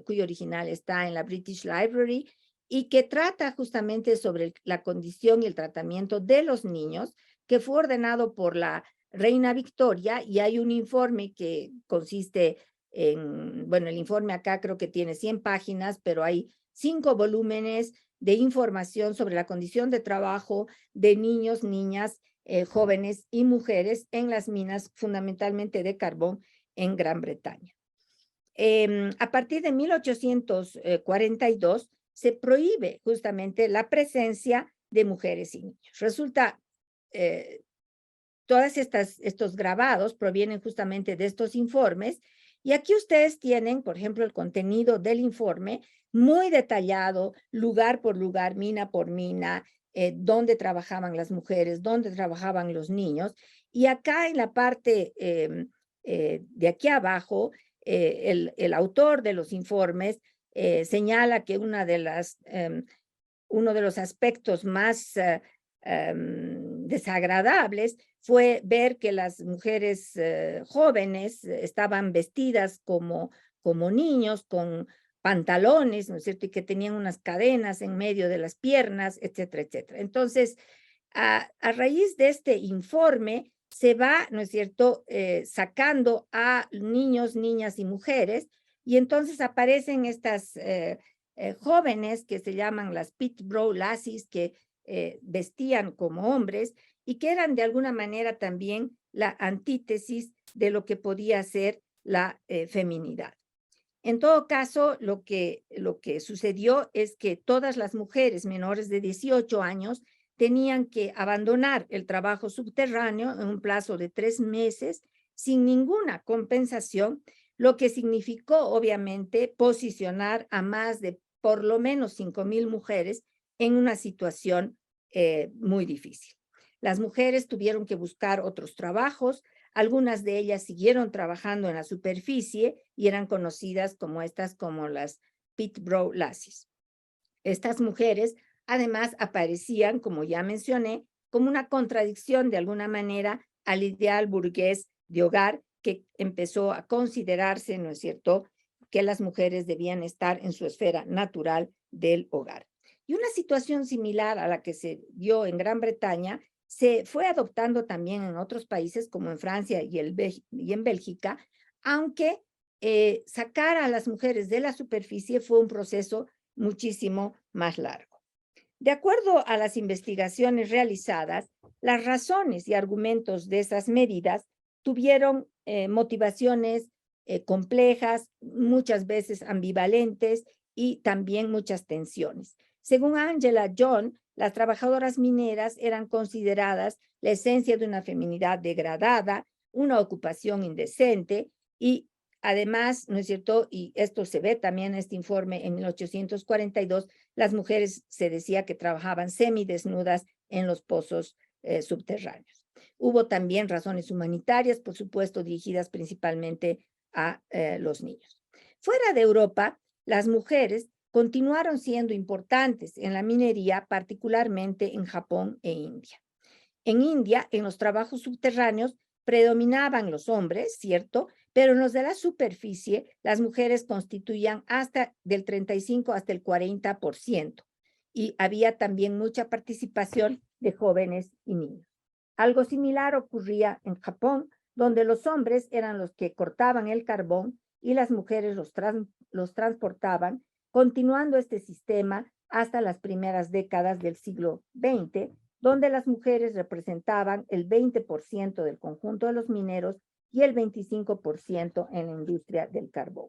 S2: cuyo original está en la British Library, y que trata justamente sobre la condición y el tratamiento de los niños, que fue ordenado por la reina Victoria, y hay un informe que consiste bueno, el informe acá creo que tiene 100 páginas, pero hay 5 volúmenes de información sobre la condición de trabajo de niños, niñas, jóvenes y mujeres en las minas, fundamentalmente de carbón, en Gran Bretaña. A partir de 1842 se prohíbe justamente la presencia de mujeres y niños. Resulta, todos estos grabados provienen justamente de estos informes, y aquí ustedes tienen, por ejemplo, el contenido del informe muy detallado, lugar por lugar, mina por mina, dónde trabajaban las mujeres, dónde trabajaban los niños. Y acá en la parte de aquí abajo, el autor de los informes señala que uno de los aspectos más desagradables fue ver que las mujeres jóvenes estaban vestidas como niños, con pantalones, ¿no es cierto? Y que tenían unas cadenas en medio de las piernas, etcétera, etcétera. Entonces, a raíz de este informe, se va, ¿no es cierto?, sacando a niños, niñas y mujeres, y entonces aparecen estas jóvenes que se llaman las pit brow lassies, que vestían como hombres y que eran de alguna manera también la antítesis de lo que podía ser la feminidad. En todo caso, lo que sucedió es que todas las mujeres menores de 18 años tenían que abandonar el trabajo subterráneo en un plazo de 3 meses sin ninguna compensación, lo que significó obviamente posicionar a más de por lo menos 5,000 mujeres en una situación muy difícil. Las mujeres tuvieron que buscar otros trabajos. Algunas de ellas siguieron trabajando en la superficie y eran conocidas como las pit brow lassies. Estas mujeres además aparecían, como ya mencioné, como una contradicción de alguna manera al ideal burgués de hogar que empezó a considerarse, ¿no es cierto?, que las mujeres debían estar en su esfera natural del hogar. Y una situación similar a la que se dio en Gran Bretaña se fue adoptando también en otros países como en Francia y en Bélgica, aunque sacar a las mujeres de la superficie fue un proceso muchísimo más largo. De acuerdo a las investigaciones realizadas, las razones y argumentos de esas medidas tuvieron motivaciones complejas, muchas veces ambivalentes y también muchas tensiones. Según Angela John, las trabajadoras mineras eran consideradas la esencia de una feminidad degradada, una ocupación indecente y además, ¿no es cierto? Y esto se ve también en este informe en 1842, las mujeres se decía que trabajaban semidesnudas en los pozos subterráneos. Hubo también razones humanitarias, por supuesto, dirigidas principalmente a los niños. Fuera de Europa, las mujeres continuaron siendo importantes en la minería, particularmente en Japón e India. En India, en los trabajos subterráneos, predominaban los hombres, ¿cierto? Pero en los de la superficie, las mujeres constituían hasta del 35 hasta el 40%. Y había también mucha participación de jóvenes y niños. Algo similar ocurría en Japón, donde los hombres eran los que cortaban el carbón y las mujeres los transportaban, continuando este sistema hasta las primeras décadas del siglo XX, donde las mujeres representaban el 20% del conjunto de los mineros y el 25% en la industria del carbón.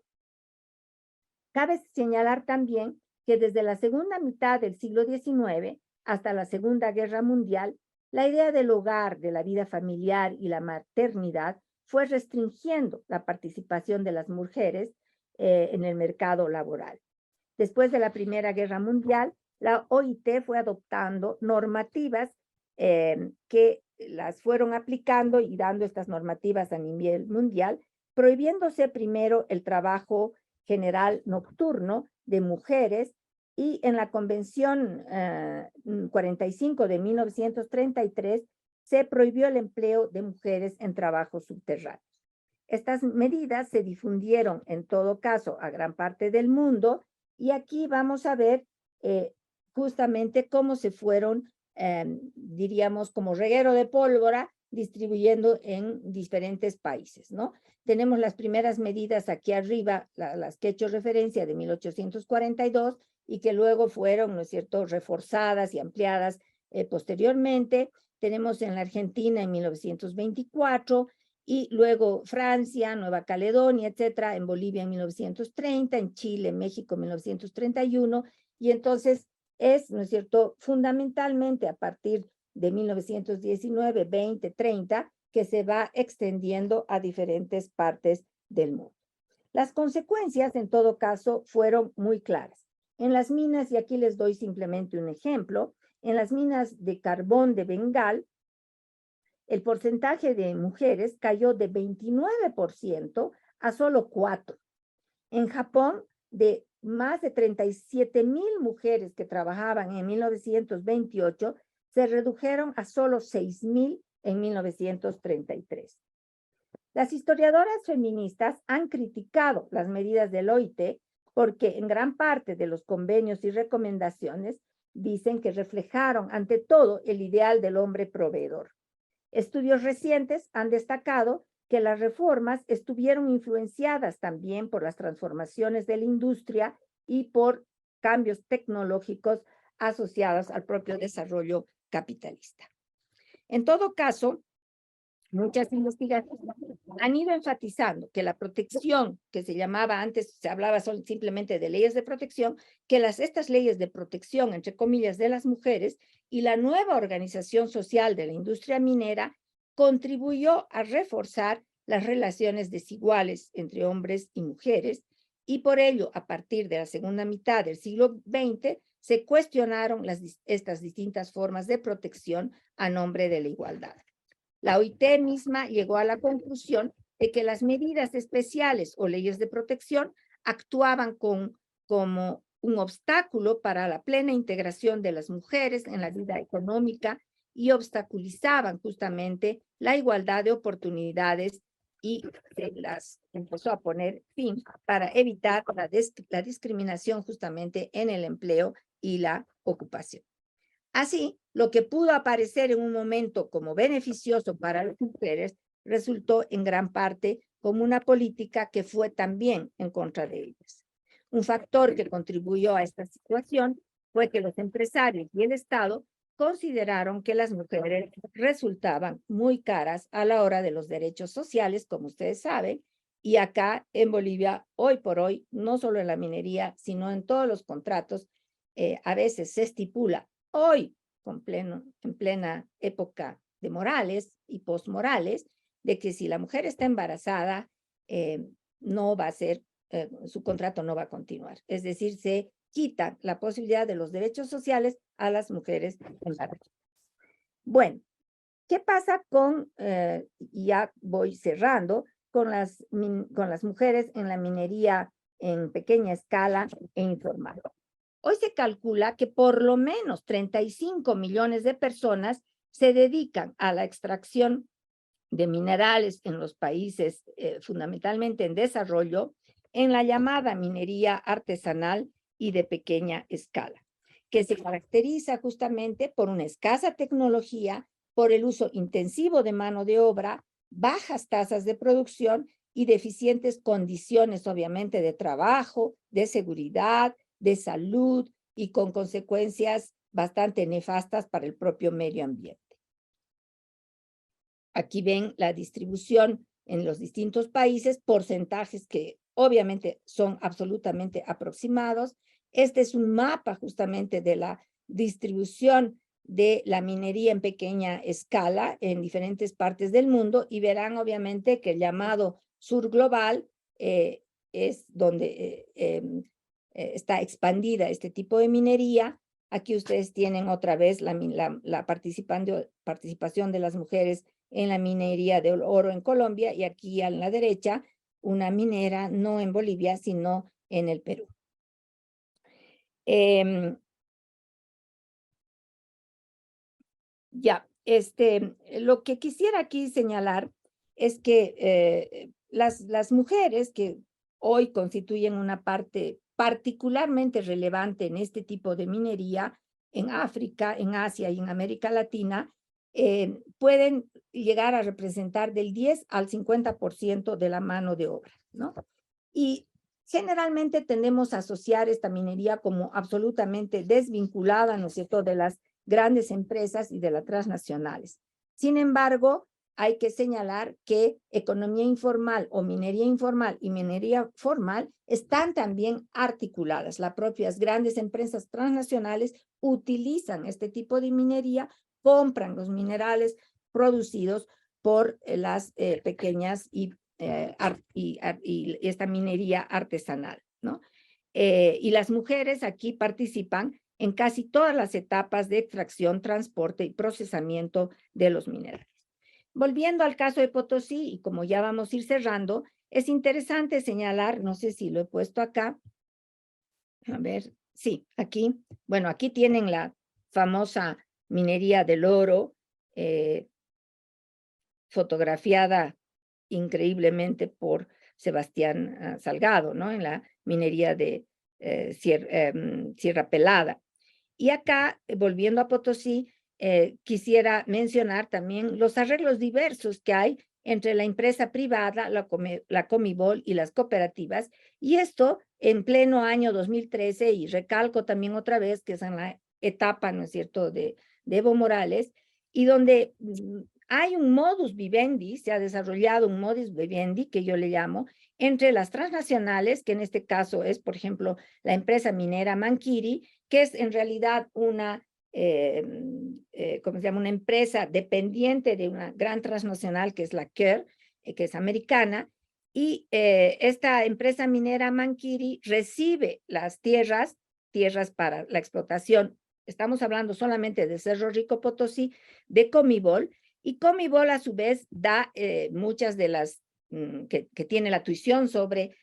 S2: Cabe señalar también que desde la segunda mitad del siglo XIX hasta la Segunda Guerra Mundial, la idea del hogar, de la vida familiar y la maternidad fue restringiendo la participación de las mujeres en el mercado laboral. Después de la Primera Guerra Mundial, la OIT fue adoptando normativas que las fueron aplicando y dando estas normativas a nivel mundial, prohibiéndose primero el trabajo general nocturno de mujeres y en la Convención 45 de 1933 se prohibió el empleo de mujeres en trabajos subterráneos. Estas medidas se difundieron en todo caso a gran parte del mundo y aquí vamos a ver justamente cómo se fueron, diríamos, como reguero de pólvora, distribuyendo en diferentes países, ¿no? Tenemos las primeras medidas aquí arriba, las que he hecho referencia de 1842 y que luego fueron, ¿no es cierto?, reforzadas y ampliadas posteriormente. Tenemos en la Argentina en 1924 y luego Francia, Nueva Caledonia, etcétera, en Bolivia en 1930, en Chile, en México en 1931, y entonces es, ¿no es cierto?, fundamentalmente a partir de 1919, 20, 30, que se va extendiendo a diferentes partes del mundo. Las consecuencias, en todo caso, fueron muy claras. En las minas, y aquí les doy simplemente un ejemplo, en las minas de carbón de Bengal, el porcentaje de mujeres cayó de 29% a solo 4%. En Japón, de más de 37,000 mujeres que trabajaban en 1928, se redujeron a solo 6,000 en 1933. Las historiadoras feministas han criticado las medidas del OIT porque en gran parte de los convenios y recomendaciones dicen que reflejaron ante todo el ideal del hombre proveedor. Estudios recientes han destacado que las reformas estuvieron influenciadas también por las transformaciones de la industria y por cambios tecnológicos asociados al propio desarrollo capitalista. En todo caso, muchas investigaciones han ido enfatizando que la protección que se llamaba antes, se hablaba simplemente de leyes de protección, que estas leyes de protección, entre comillas, de las mujeres y la nueva organización social de la industria minera contribuyó a reforzar las relaciones desiguales entre hombres y mujeres y por ello, a partir de la segunda mitad del siglo XX, se cuestionaron estas distintas formas de protección a nombre de la igualdad. La OIT misma llegó a la conclusión de que las medidas especiales o leyes de protección actuaban como un obstáculo para la plena integración de las mujeres en la vida económica y obstaculizaban justamente la igualdad de oportunidades y se las empezó a poner fin para evitar la discriminación justamente en el empleo y la ocupación. Así, lo que pudo aparecer en un momento como beneficioso para las mujeres resultó en gran parte como una política que fue también en contra de ellas. Un factor que contribuyó a esta situación fue que los empresarios y el Estado consideraron que las mujeres resultaban muy caras a la hora de los derechos sociales, como ustedes saben, y acá en Bolivia, hoy por hoy, no solo en la minería, sino en todos los contratos, a veces se estipula hoy, en plena época de Morales y post-Morales, de que si la mujer está embarazada, no va a ser, su contrato no va a continuar. Es decir, se quita la posibilidad de los derechos sociales a las mujeres embarazadas. Bueno, ¿qué pasa y ya voy cerrando, con las mujeres en la minería en pequeña escala e informal? Hoy se calcula que por lo menos 35 millones de personas se dedican a la extracción de minerales en los países fundamentalmente en desarrollo, en la llamada minería artesanal y de pequeña escala, que se caracteriza justamente por una escasa tecnología, por el uso intensivo de mano de obra, bajas tasas de producción y deficientes condiciones, obviamente, de trabajo, de seguridad, de salud y con consecuencias bastante nefastas para el propio medio ambiente. Aquí ven la distribución en los distintos países, porcentajes que obviamente son absolutamente aproximados. Este es un mapa justamente de la distribución de la minería en pequeña escala en diferentes partes del mundo y verán obviamente que el llamado sur global es donde está expandida este tipo de minería. Aquí ustedes tienen otra vez la participación de las mujeres en la minería de oro en Colombia y aquí a la derecha una minera no en Bolivia, sino en el Perú. Lo que quisiera aquí señalar es que las mujeres que hoy constituyen una parte particularmente relevante en este tipo de minería en África, en Asia y en América Latina, pueden llegar a representar del 10 al 50% de la mano de obra, ¿no? Y generalmente tendemos a asociar esta minería como absolutamente desvinculada, ¿no es cierto?, de las grandes empresas y de las transnacionales. Sin embargo, hay que señalar que economía informal o minería informal y minería formal están también articuladas. Las propias grandes empresas transnacionales utilizan este tipo de minería, compran los minerales producidos por las pequeñas y esta minería artesanal, ¿no? Y las mujeres aquí participan en casi todas las etapas de extracción, transporte y procesamiento de los minerales. Volviendo al caso de Potosí, y como ya vamos a ir cerrando, es interesante señalar, no sé si lo he puesto acá, a ver, sí, aquí, bueno, aquí tienen la famosa minería del oro, fotografiada increíblemente por Sebastián Salgado, ¿no? En minería de Sierra Pelada. Y acá, volviendo a Potosí, quisiera mencionar también los arreglos diversos que hay entre la empresa privada, la Comibol y las cooperativas, y esto en pleno año 2013, y recalco también otra vez que es en la etapa, ¿no es cierto?, de Evo Morales, y donde hay un modus vivendi, se ha desarrollado un modus vivendi, que yo le llamo, entre las transnacionales, que en este caso es, por ejemplo, la empresa minera Manquiri, que es en realidad una ¿cómo se llama? Una empresa dependiente de una gran transnacional que es la Kerr, que es americana, y esta empresa minera Manquiri recibe las tierras para la explotación. Estamos hablando solamente de Cerro Rico Potosí, de Comibol, y Comibol a su vez da muchas de las que tiene la tuición sobre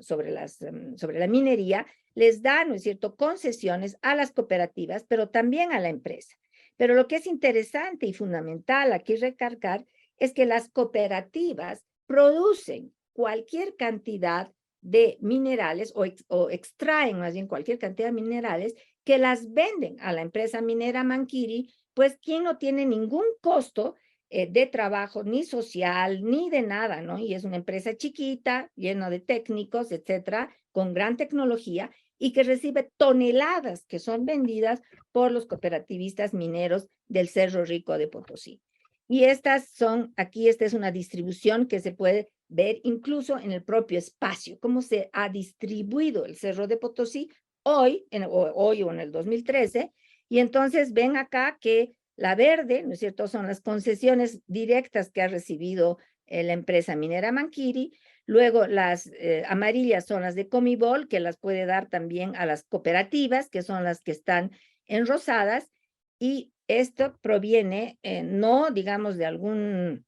S2: sobre la minería, les da, ¿no es cierto?, concesiones a las cooperativas, pero también a la empresa. Pero lo que es interesante y fundamental aquí recargar es que las cooperativas producen cualquier cantidad de minerales o extraen más bien cualquier cantidad de minerales que las venden a la empresa minera Manquiri, pues quien no tiene ningún costo de trabajo, ni social, ni de nada, ¿no? Y es una empresa chiquita, llena de técnicos, etcétera, con gran tecnología, y que recibe toneladas que son vendidas por los cooperativistas mineros del Cerro Rico de Potosí. Y estas son, aquí esta es una distribución que se puede ver incluso en el propio espacio, cómo se ha distribuido el Cerro de Potosí hoy o en el 2013, y entonces ven acá que la verde, ¿no es cierto?, son las concesiones directas que ha recibido la empresa minera Manquiri. Luego las amarillas son las de Comibol, que las puede dar también a las cooperativas, que son las que están enrosadas. Y esto proviene, no digamos de algún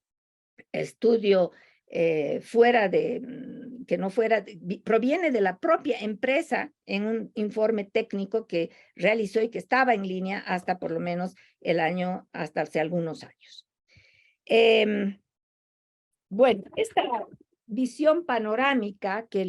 S2: estudio fuera de, que no fuera, proviene de la propia empresa en un informe técnico que realizó y que estaba en línea hasta por lo menos hasta hace algunos años. Bueno, esta visión panorámica que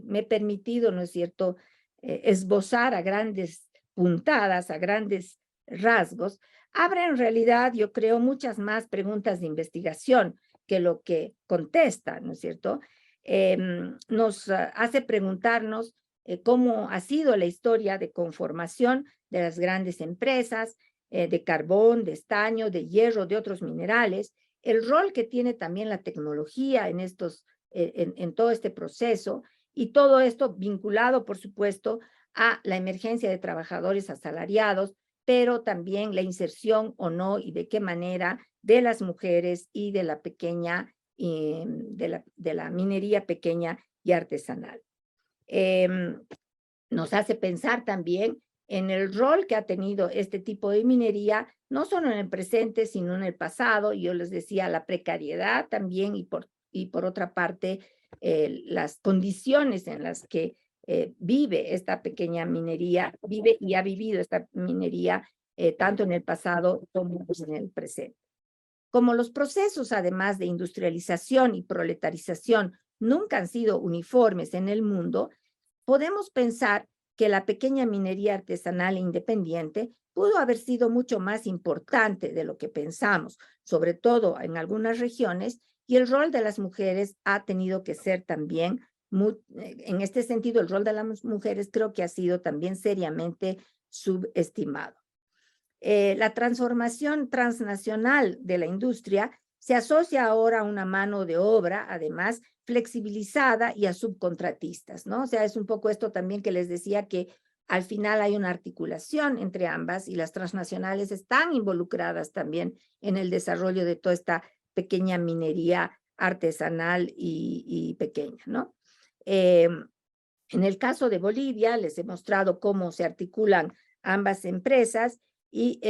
S2: me he permitido, ¿no es cierto?, esbozar a grandes puntadas, a grandes rasgos, abre en realidad, yo creo, muchas más preguntas de investigación que lo que contesta, ¿no es cierto? Nos hace preguntarnos cómo ha sido la historia de conformación de las grandes empresas, de carbón, de estaño, de hierro, de otros minerales, el rol que tiene también la tecnología en todo este proceso, y todo esto vinculado, por supuesto, a la emergencia de trabajadores asalariados, pero también la inserción o no y de qué manera de las mujeres y de la pequeña, de la minería pequeña y artesanal. Nos hace pensar también en el rol que ha tenido este tipo de minería, no solo en el presente, sino en el pasado. Yo les decía, la precariedad también, y por otra parte, las condiciones en las que vive esta pequeña minería, vive y ha vivido esta minería, tanto en el pasado como en el presente. Como los procesos, además de industrialización y proletarización, nunca han sido uniformes en el mundo, podemos pensar que la pequeña minería artesanal e independiente pudo haber sido mucho más importante de lo que pensamos, sobre todo en algunas regiones, y el rol de las mujeres ha tenido que ser también, en este sentido, el rol de las mujeres creo que ha sido también seriamente subestimado. La transformación transnacional de la industria se asocia ahora a una mano de obra, además, flexibilizada y a subcontratistas, ¿no? O sea, es un poco esto también que les decía, que al final hay una articulación entre ambas, y las transnacionales están involucradas también en el desarrollo de toda esta pequeña minería artesanal y pequeña, ¿no? En el caso de Bolivia, les he mostrado cómo se articulan ambas empresas y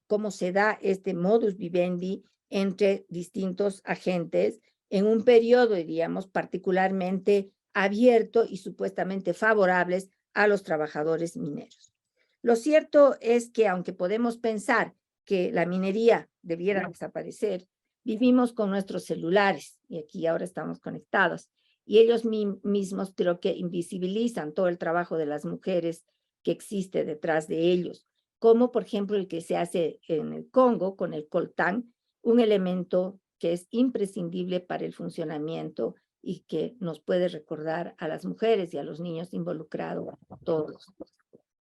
S2: cómo se da este modus vivendi entre distintos agentes en un periodo, diríamos, particularmente abierto y supuestamente favorables a los trabajadores mineros. Lo cierto es que, aunque podemos pensar que la minería debiera desaparecer, vivimos con nuestros celulares, y aquí ahora estamos conectados, y ellos mismos creo que invisibilizan todo el trabajo de las mujeres que existe detrás de ellos, como por ejemplo el que se hace en el Congo con el coltán, un elemento que es imprescindible para el funcionamiento y que nos puede recordar a las mujeres y a los niños involucrados todos.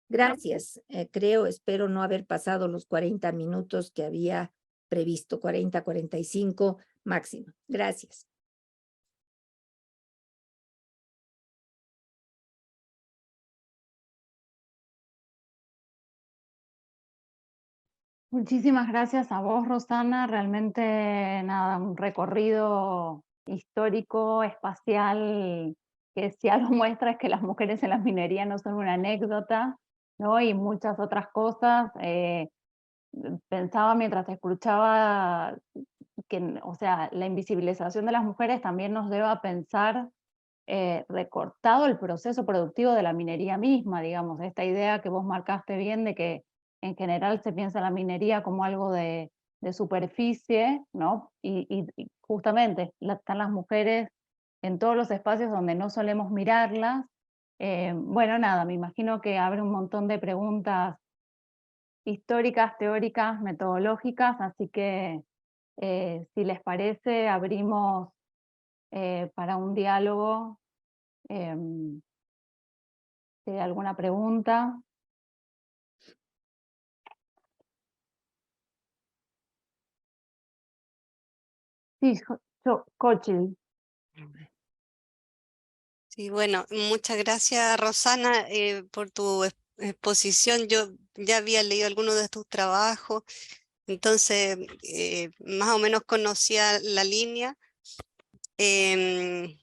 S2: Gracias. Espero no haber pasado los 40 minutos que había previsto, 40, 45 máximo. Gracias.
S1: Muchísimas gracias a vos, Rosana. Realmente, nada, un recorrido histórico, espacial, que si algo muestra es que las mujeres en la minería no son una anécdota, ¿no? Y muchas otras cosas. Pensaba mientras te escuchaba que, o sea, la invisibilización de las mujeres también nos lleva a pensar recortado el proceso productivo de la minería misma, digamos, esta idea que vos marcaste bien de que en general se piensa la minería como algo de superficie, ¿no? Y justamente están las mujeres en todos los espacios donde no solemos mirarlas. Bueno, nada, me imagino que abre un montón de preguntas históricas, teóricas, metodológicas, así que si les parece, abrimos para un diálogo. Si hay alguna pregunta. Sí, Xochitl.
S3: Sí, bueno, muchas gracias, Rosana, por tu exposición. Yo ya había leído algunos de tus trabajos, entonces más o menos conocía la línea, em,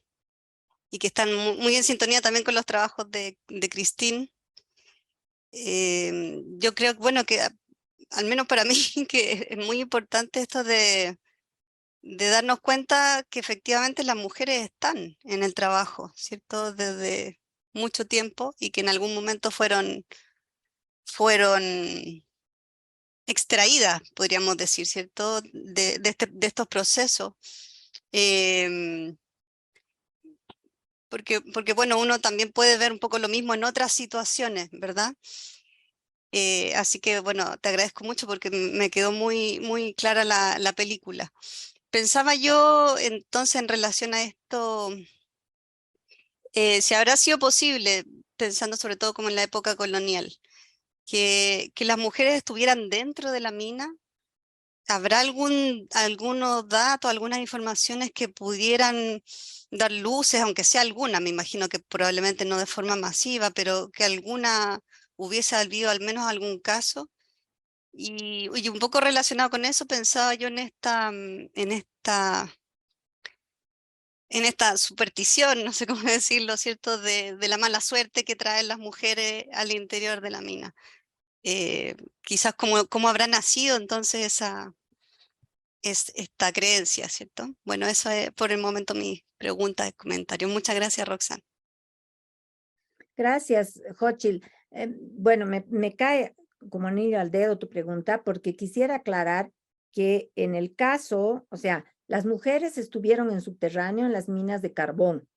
S3: y que están muy en sintonía también con los trabajos de Christine. Yo creo, bueno, que al menos para mí, que es muy importante esto de darnos cuenta que efectivamente las mujeres están en el trabajo, ¿cierto? Desde mucho tiempo y que en algún momento fueron extraídas, podríamos decir, ¿cierto? De estos procesos. Em, porque, bueno, uno también puede ver un poco lo mismo en otras situaciones, ¿verdad? Así que, bueno, te agradezco mucho porque me quedó muy clara la película. Pensaba yo entonces en relación a esto, si habrá sido posible, pensando sobre todo como en la época colonial, que las mujeres estuvieran dentro de la mina. ¿Habrá algunos datos, algunas informaciones que pudieran dar luces, aunque sea alguna? Me imagino que probablemente no de forma masiva, pero que alguna hubiese habido al menos algún caso. Y un poco relacionado con eso, pensaba yo en esta superstición, no sé cómo decirlo, ¿cierto? De la mala suerte que traen las mujeres al interior de la mina. Quizás cómo habrá nacido entonces esta creencia, ¿cierto? Bueno, eso es por el momento mi pregunta y comentario. Muchas gracias, Roxana.
S2: Gracias, Xochitl. Bueno, me cae como anillo al dedo tu pregunta porque quisiera aclarar que en el caso, o sea, las mujeres estuvieron en subterráneo en las minas de carbón,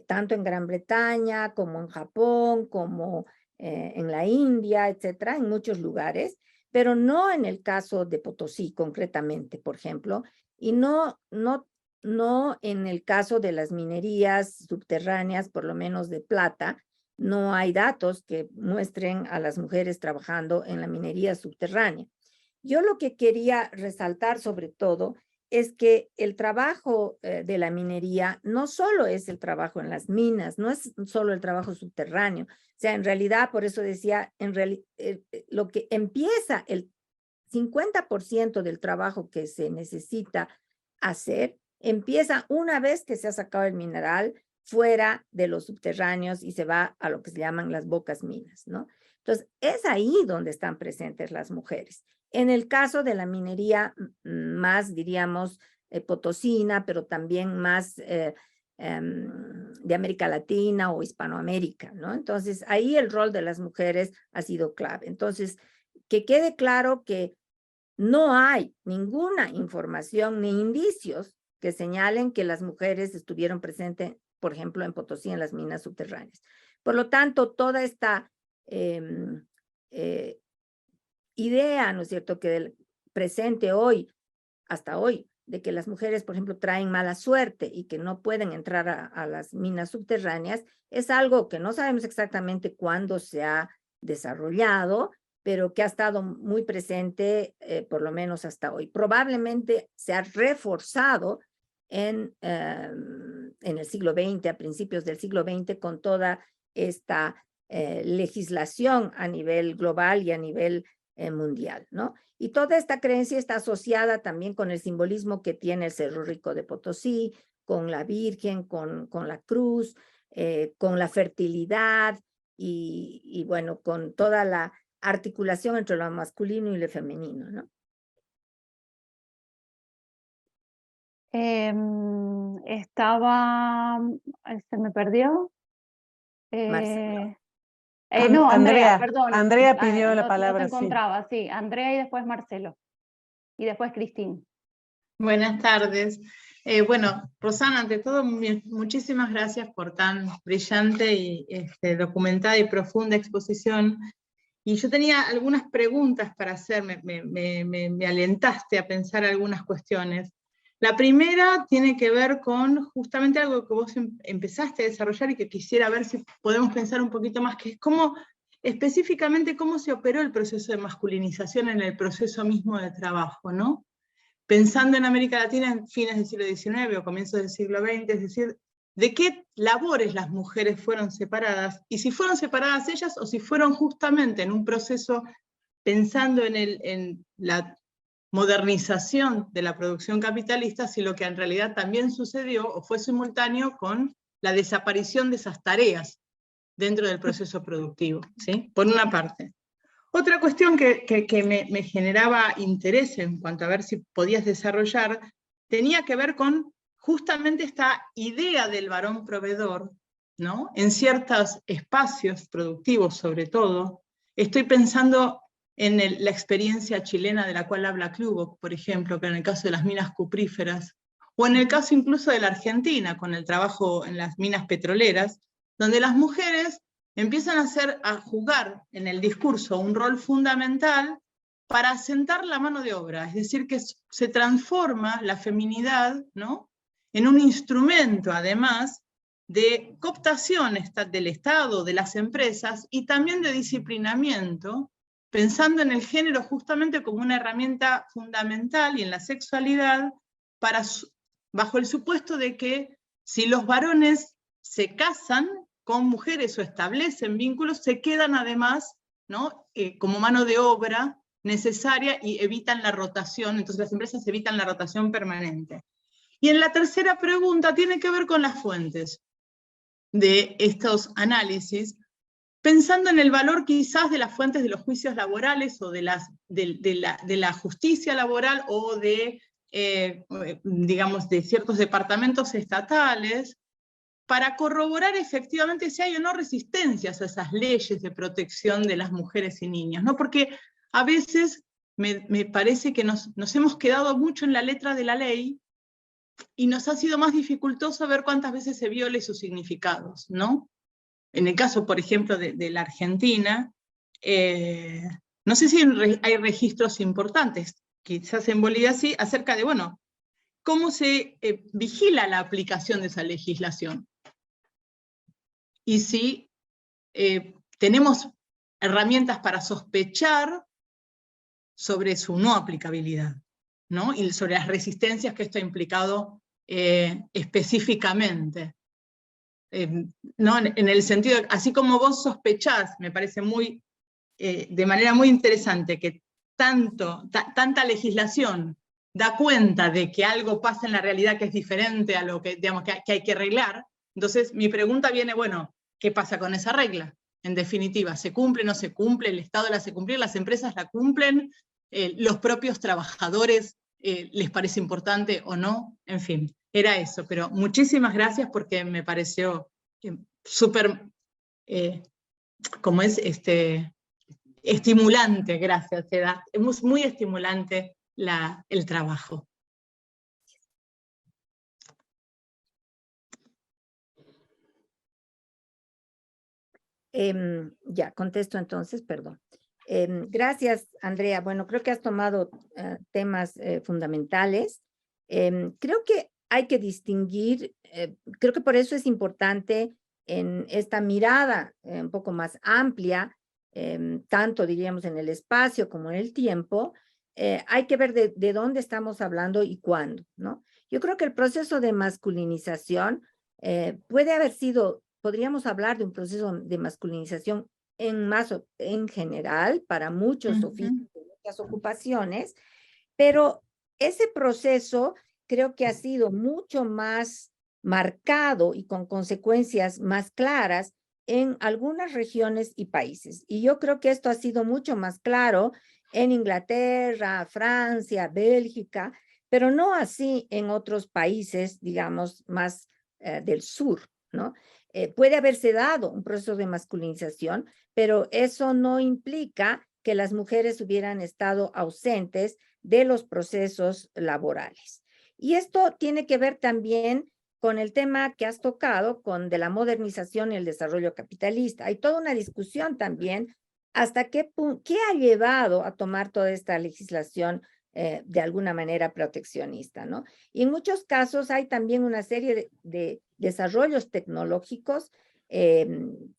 S2: tanto en Gran Bretaña como en Japón, como en la India, etcétera, en muchos lugares, pero no en el caso de Potosí concretamente, por ejemplo, y no en el caso de las minerías subterráneas, por lo menos de plata. No hay datos que muestren a las mujeres trabajando en la minería subterránea. Yo lo que quería resaltar sobre todo es que el trabajo de la minería no solo es el trabajo en las minas, no es solo el trabajo subterráneo. O sea, en realidad, por eso decía, lo que empieza, el 50% del trabajo que se necesita hacer, empieza una vez que se ha sacado el mineral fuera de los subterráneos y se va a lo que se llaman las bocas minas, ¿no? Entonces, es ahí donde están presentes las mujeres. En el caso de la minería más, diríamos, potosina, pero también más de América Latina o Hispanoamérica, ¿no? Entonces, ahí el rol de las mujeres ha sido clave. Entonces, que quede claro que no hay ninguna información ni indicios que señalen que las mujeres estuvieron presentes por ejemplo, en Potosí, en las minas subterráneas. Por lo tanto, toda esta idea, ¿no es cierto?, que del presente hoy, hasta hoy, de que las mujeres, por ejemplo, traen mala suerte y que no pueden entrar a las minas subterráneas, es algo que no sabemos exactamente cuándo se ha desarrollado, pero que ha estado muy presente, por lo menos hasta hoy. Probablemente se ha reforzado en el siglo XX, a principios del siglo XX, con toda esta legislación a nivel global y a nivel mundial, ¿no? Y toda esta creencia está asociada también con el simbolismo que tiene el Cerro Rico de Potosí, con la Virgen, con la cruz, con la fertilidad y bueno, con toda la articulación entre lo masculino y lo femenino, ¿no?
S1: Se me perdió.
S2: Marcelo.
S1: No, Andrea,
S4: Andrea,
S1: perdón.
S4: Andrea pidió la
S1: No
S4: palabra,
S1: te encontraba, sí. Andrea y después Marcelo. Y después Cristín.
S5: Buenas tardes. Bueno, Rosana, ante todo, muchísimas gracias por tan brillante y documentada y profunda exposición. Y yo tenía algunas preguntas para hacer, me alentaste a pensar algunas cuestiones. La primera tiene que ver con justamente algo que vos empezaste a desarrollar y que quisiera ver si podemos pensar un poquito más, que es cómo, específicamente, cómo se operó el proceso de masculinización en el proceso mismo de trabajo, ¿no? Pensando en América Latina en fines del siglo XIX o comienzos del siglo XX, es decir, de qué labores las mujeres fueron separadas, y si fueron separadas ellas o si fueron justamente en un proceso pensando en la modernización de la producción capitalista, si lo que en realidad también sucedió o fue simultáneo con la desaparición de esas tareas dentro del proceso productivo, ¿sí? Por una parte. Otra cuestión que me generaba interés en cuanto a ver si podías desarrollar, tenía que ver con justamente esta idea del varón proveedor, ¿no? En ciertos espacios productivos, sobre todo. Estoy pensando en la experiencia chilena de la cual habla Klubo, por ejemplo, que en el caso de las minas cupríferas, o en el caso incluso de la Argentina, con el trabajo en las minas petroleras, donde las mujeres empiezan a jugar en el discurso un rol fundamental para asentar la mano de obra, es decir, que se transforma la feminidad, ¿no?, en un instrumento, además, de cooptación del Estado, de las empresas, y también de disciplinamiento, pensando en el género justamente como una herramienta fundamental, y en la sexualidad, bajo el supuesto de que si los varones se casan con mujeres o establecen vínculos, se quedan además, ¿no?, como mano de obra necesaria y evitan la rotación, entonces las empresas evitan la rotación permanente. Y en la tercera pregunta tiene que ver con las fuentes de estos análisis, pensando en el valor quizás de las fuentes de los juicios laborales o de la justicia laboral o digamos, de ciertos departamentos estatales, para corroborar efectivamente si hay o no resistencias a esas leyes de protección de las mujeres y niños, ¿no? Porque a veces me parece que nos hemos quedado mucho en la letra de la ley y nos ha sido más dificultoso ver cuántas veces se viola sus significados, ¿no? En el caso, por ejemplo, de la Argentina, no sé si hay registros importantes, quizás en Bolivia sí, acerca de, bueno, cómo se vigila la aplicación de esa legislación. Y si tenemos herramientas para sospechar sobre su no aplicabilidad, ¿no? Y sobre las resistencias que esto ha implicado específicamente. ¿No? En el sentido, así como vos sospechás, me parece de manera muy interesante que tanta legislación da cuenta de que algo pasa en la realidad que es diferente a lo que, digamos, que hay que arreglar. Entonces mi pregunta viene, bueno, ¿qué pasa con esa regla? En definitiva, ¿se cumple, no se cumple? ¿El Estado la hace cumplir? ¿Las empresas la cumplen? ¿Los propios trabajadores les parece importante o no? En fin, era eso. Pero muchísimas gracias porque me pareció súper, como es, estimulante, gracias. Es muy estimulante el trabajo.
S2: Ya, contesto entonces, perdón. Gracias, Andrea. Bueno, creo que has tomado temas fundamentales. Creo que hay que distinguir, creo que por eso es importante en esta mirada un poco más amplia, tanto diríamos en el espacio como en el tiempo, hay que ver de dónde estamos hablando y cuándo, ¿no? Yo creo que el proceso de masculinización puede haber sido, podríamos hablar de un proceso de masculinización en general para muchos oficios, muchas ocupaciones, pero ese proceso creo que ha sido mucho más marcado y con consecuencias más claras en algunas regiones y países. Y yo creo que esto ha sido mucho más claro en Inglaterra, Francia, Bélgica, pero no así en otros países, digamos, más del sur, ¿no? Puede haberse dado un proceso de masculinización, pero eso no implica que las mujeres hubieran estado ausentes de los procesos laborales. Y esto tiene que ver también con el tema que has tocado, con de la modernización y el desarrollo capitalista. Hay toda una discusión también hasta qué ha llevado a tomar toda esta legislación de alguna manera proteccionista, ¿no? Y en muchos casos hay también una serie de desarrollos tecnológicos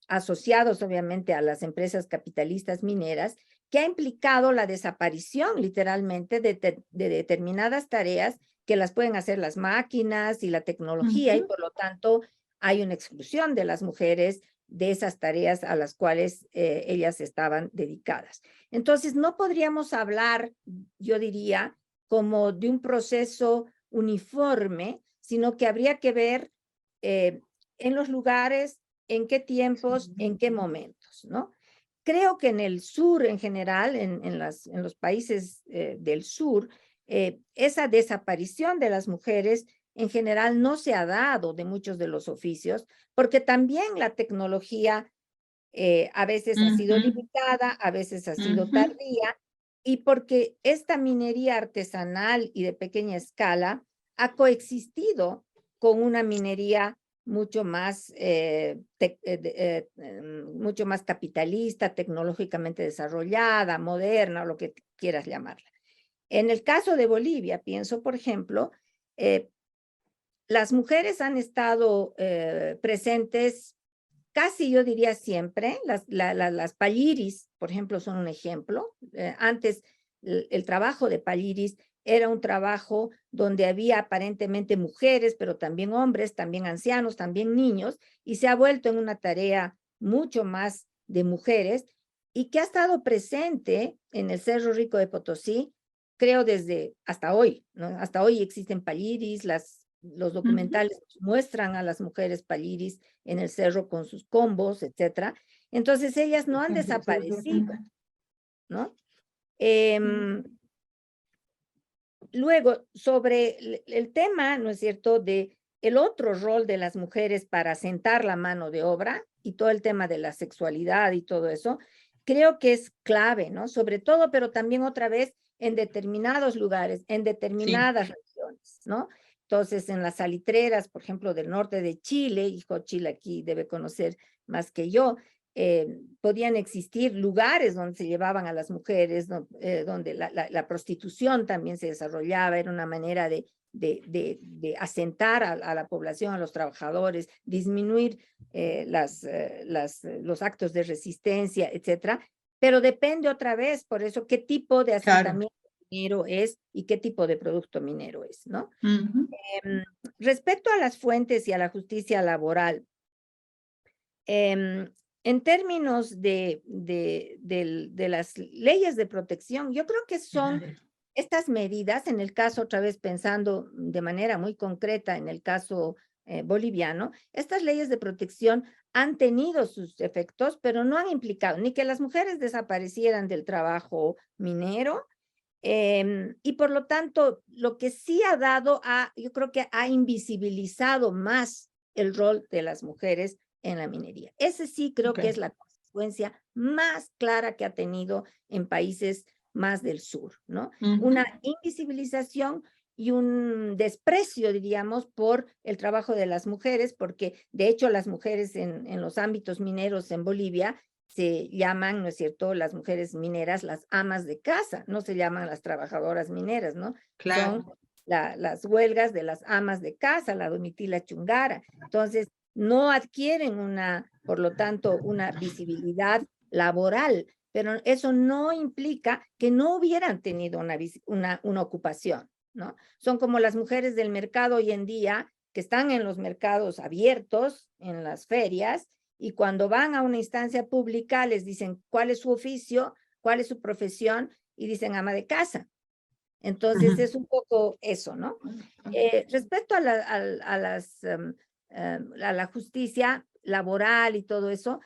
S2: asociados obviamente a las empresas capitalistas mineras, que ha implicado la desaparición literalmente de determinadas tareas que las pueden hacer las máquinas y la tecnología, y por lo tanto hay una exclusión de las mujeres de esas tareas a las cuales ellas estaban dedicadas. Entonces, no podríamos hablar, yo diría, como de un proceso uniforme, sino que habría que ver en los lugares, en qué tiempos, en qué momentos, ¿no? Creo que en el sur en general, en los países del sur, esa desaparición de las mujeres en general no se ha dado de muchos de los oficios, porque también la tecnología a veces ha sido limitada, a veces ha sido tardía, y porque esta minería artesanal y de pequeña escala ha coexistido con una minería mucho más, mucho más capitalista, tecnológicamente desarrollada, moderna, o lo que quieras llamarla. En el caso de Bolivia, pienso, por ejemplo, las mujeres han estado presentes casi, yo diría siempre. Las palliris, por ejemplo, son un ejemplo. Antes, el trabajo de palliris era un trabajo donde había aparentemente mujeres, pero también hombres, también ancianos, también niños, y se ha vuelto en una tarea mucho más de mujeres y que ha estado presente en el Cerro Rico de Potosí, creo desde hasta hoy, ¿no? Hasta hoy existen palliris, los documentales muestran a las mujeres palliris en el cerro con sus combos, etcétera. Entonces ellas no han desaparecido, ¿no? Luego, sobre el tema, ¿no es cierto?, de el otro rol de las mujeres para sentar la mano de obra y todo el tema de la sexualidad y todo eso, creo que es clave, ¿no? Sobre todo, pero también otra vez en determinados lugares, en determinadas regiones, ¿no? Entonces, en las salitreras, por ejemplo, del norte de Chile, y Chile aquí debe conocer más que yo, podían existir lugares donde se llevaban a las mujeres, donde la prostitución también se desarrollaba, era una manera de asentar a la población, a los trabajadores, disminuir los actos de resistencia, etcétera. Pero depende otra vez, por eso, qué tipo de asentamiento minero es y qué tipo de producto minero es, ¿no? Respecto a las fuentes y a la justicia laboral, en términos de las leyes de protección, yo creo que son estas medidas, en el caso, otra vez pensando de manera muy concreta en el caso boliviano, estas leyes de protección han tenido sus efectos, pero no han implicado ni que las mujeres desaparecieran del trabajo minero, y por lo tanto, lo que sí ha dado, yo creo que ha invisibilizado más el rol de las mujeres en la minería. Ese sí creo que es la consecuencia más clara que ha tenido en países más del sur, ¿no? Una invisibilización un desprecio, diríamos, por el trabajo de las mujeres, porque de hecho las mujeres en los ámbitos mineros en Bolivia se llaman, ¿no es cierto?, las mujeres mineras las amas de casa, no se llaman las trabajadoras mineras, ¿no?
S5: Claro.
S2: Son las huelgas de las amas de casa, la domitila chungara. Entonces, no adquieren por lo tanto, una visibilidad laboral, pero eso no implica que no hubieran tenido una ocupación, ¿no? Son como las mujeres del mercado hoy en día, que están en los mercados abiertos, en las ferias, y cuando van a una instancia pública les dicen cuál es su oficio, cuál es su profesión, y dicen ama de casa. Entonces es un poco eso, ¿no? Respecto a la justicia laboral y todo eso,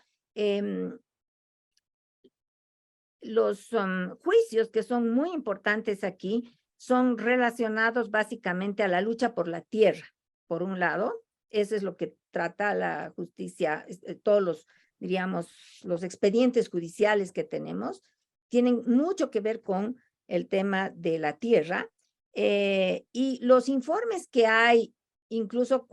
S2: los juicios que son muy importantes aquí son relacionados básicamente a la lucha por la tierra, por un lado. Eso es lo que trata la justicia, todos los, diríamos, los expedientes judiciales que tenemos, tienen mucho que ver con el tema de la tierra, y los informes que hay, incluso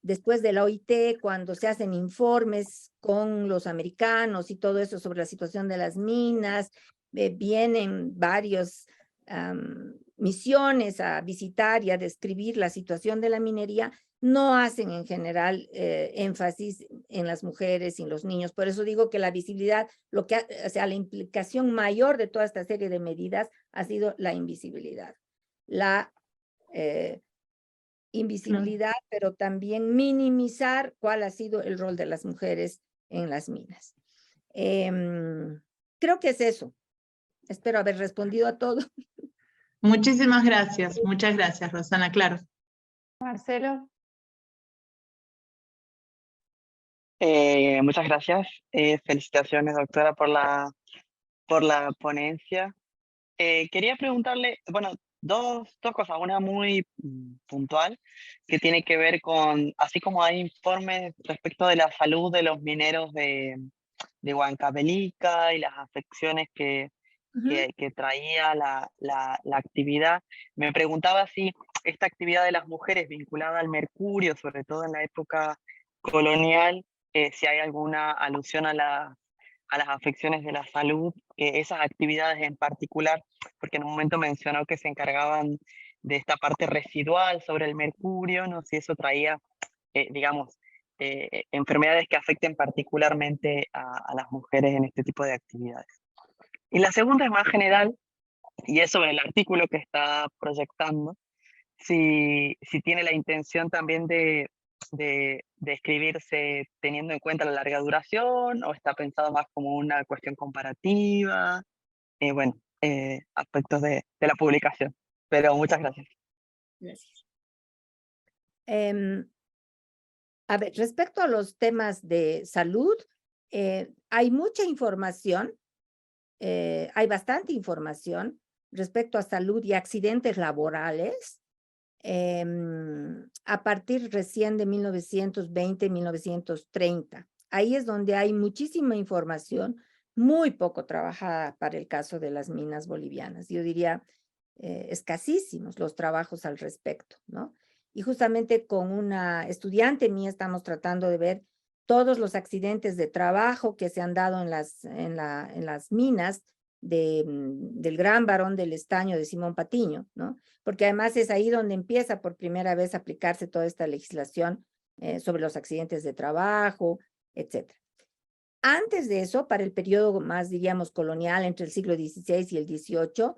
S2: después de la OIT, cuando se hacen informes con los americanos y todo eso sobre la situación de las minas, vienen varios misiones a visitar y a describir la situación de la minería, no hacen en general énfasis en las mujeres y en los niños. Por eso digo que la visibilidad, o sea, la implicación mayor de toda esta serie de medidas ha sido la invisibilidad. La invisibilidad, pero también minimizar cuál ha sido el rol de las mujeres en las minas. Creo que es eso. Espero haber respondido a todo.
S5: Muchísimas gracias. Muchas gracias, Rosana. Claro.
S1: Marcelo.
S4: Muchas gracias. Felicitaciones, doctora, por la ponencia. Quería preguntarle, bueno, dos cosas. Una muy puntual, que tiene que ver con, así como hay informes respecto de la salud de los mineros de Huancavelica y las afecciones que traía la actividad. Me preguntaba si esta actividad de las mujeres vinculada al mercurio, sobre todo en la época colonial, si hay alguna alusión a las afecciones de la salud, esas actividades en particular, porque en un momento mencionó que se encargaban de esta parte residual sobre el mercurio, no sé si eso traía, digamos, enfermedades que afecten particularmente a las mujeres en este tipo de actividades. Y la segunda es más general, y es sobre el artículo que está proyectando, si tiene la intención también de escribirse teniendo en cuenta la larga duración, o está pensado más como una cuestión comparativa, bueno, aspectos de la publicación. Pero muchas gracias.
S2: Gracias. A ver, respecto a los temas de salud, hay mucha información, hay bastante información respecto a salud y accidentes laborales, a partir recién de 1920, 1930. Ahí es donde hay muchísima información, muy poco trabajada para el caso de las minas bolivianas. Yo diría escasísimos los trabajos al respecto, ¿no? Y justamente con una estudiante mía estamos tratando de ver todos los accidentes de trabajo que se han dado en las minas del Gran Barón del Estaño de Simón Patiño, ¿no? Porque además es ahí donde empieza por primera vez a aplicarse toda esta legislación sobre los accidentes de trabajo, etc. Antes de eso, para el periodo más, diríamos, colonial, entre el siglo XVI y el XVIII,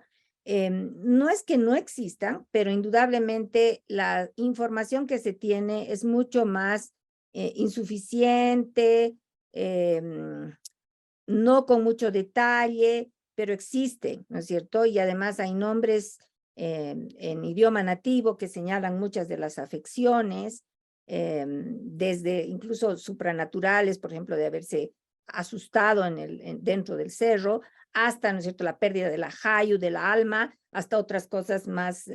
S2: no es que no existan, pero indudablemente la información que se tiene es mucho más insuficiente, no con mucho detalle, pero existen, ¿no es cierto? Y además hay nombres en idioma nativo que señalan muchas de las afecciones, desde incluso supranaturales, por ejemplo, de haberse asustado dentro del cerro, hasta, ¿no es cierto?, la pérdida de la hayu, de la alma, hasta otras cosas más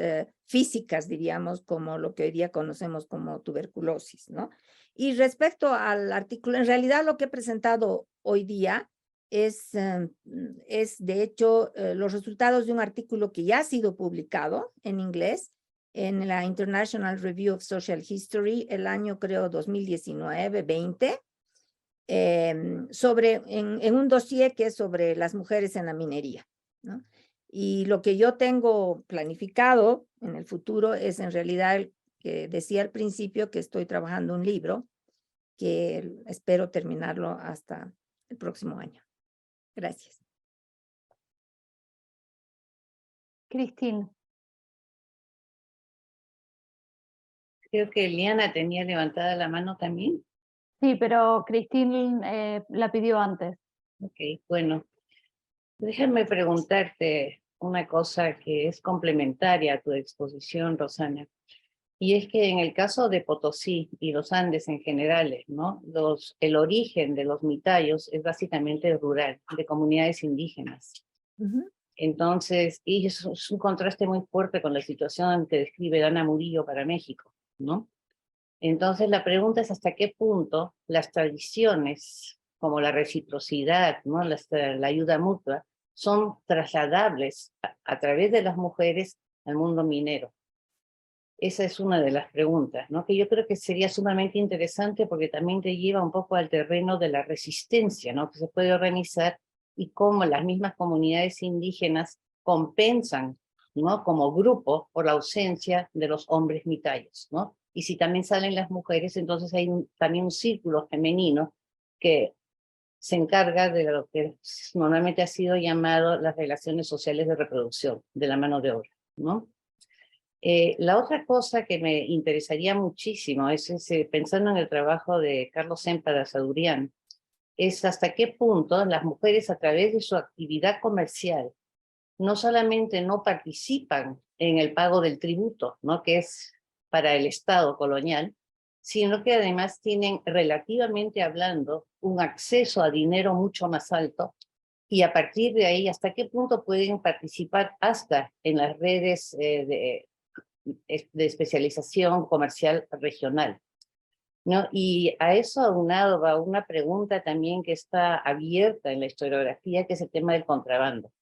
S2: físicas, diríamos, como lo que hoy día conocemos como tuberculosis, ¿no? Y respecto al artículo, en realidad lo que he presentado hoy día es de hecho los resultados de un artículo que ya ha sido publicado en inglés en la International Review of Social History el año, creo, 2019-20, en un dossier que es sobre las mujeres en la minería, ¿no? Y lo que yo tengo planificado en el futuro es en realidad, que decía al principio, que estoy trabajando un libro que espero terminarlo hasta el próximo año. Gracias.
S1: Cristín.
S6: Creo que Eliana tenía levantada la mano también.
S1: Sí, pero Cristín la pidió antes.
S6: Ok, bueno. Déjame preguntarte una cosa que es complementaria a tu exposición, Rosana. Y es que en el caso de Potosí y los Andes en general, ¿no? El origen de los mitayos es básicamente rural, de comunidades indígenas. Entonces, y es un contraste muy fuerte con la situación que describe Dana Murillo para México, ¿no? Entonces, la pregunta es hasta qué punto las tradiciones, como la reciprocidad, ¿no? La ayuda mutua, son trasladables a través de las mujeres al mundo minero. Esa es una de las preguntas, ¿no? Que yo creo que sería sumamente interesante porque también te lleva un poco al terreno de la resistencia, ¿no? Que se puede organizar y cómo las mismas comunidades indígenas compensan, ¿no? Como grupo por la ausencia de los hombres mitayos, ¿no? Y si también salen las mujeres, entonces hay también un círculo femenino que se encarga de lo que normalmente ha sido llamado las relaciones sociales de reproducción de la mano de obra, ¿no? La otra cosa que me interesaría muchísimo es pensando en el trabajo de Carlos Émpada Sadurian, es hasta qué punto las mujeres a través de su actividad comercial no solamente no participan en el pago del tributo, ¿no? Que es para el Estado colonial, sino que además tienen, relativamente hablando, un acceso a dinero mucho más alto, y a partir de ahí, hasta qué punto pueden participar hasta en las redes de especialización comercial regional, ¿no? Y a eso aunado va una pregunta también que está abierta en la historiografía, que es el tema del contrabando.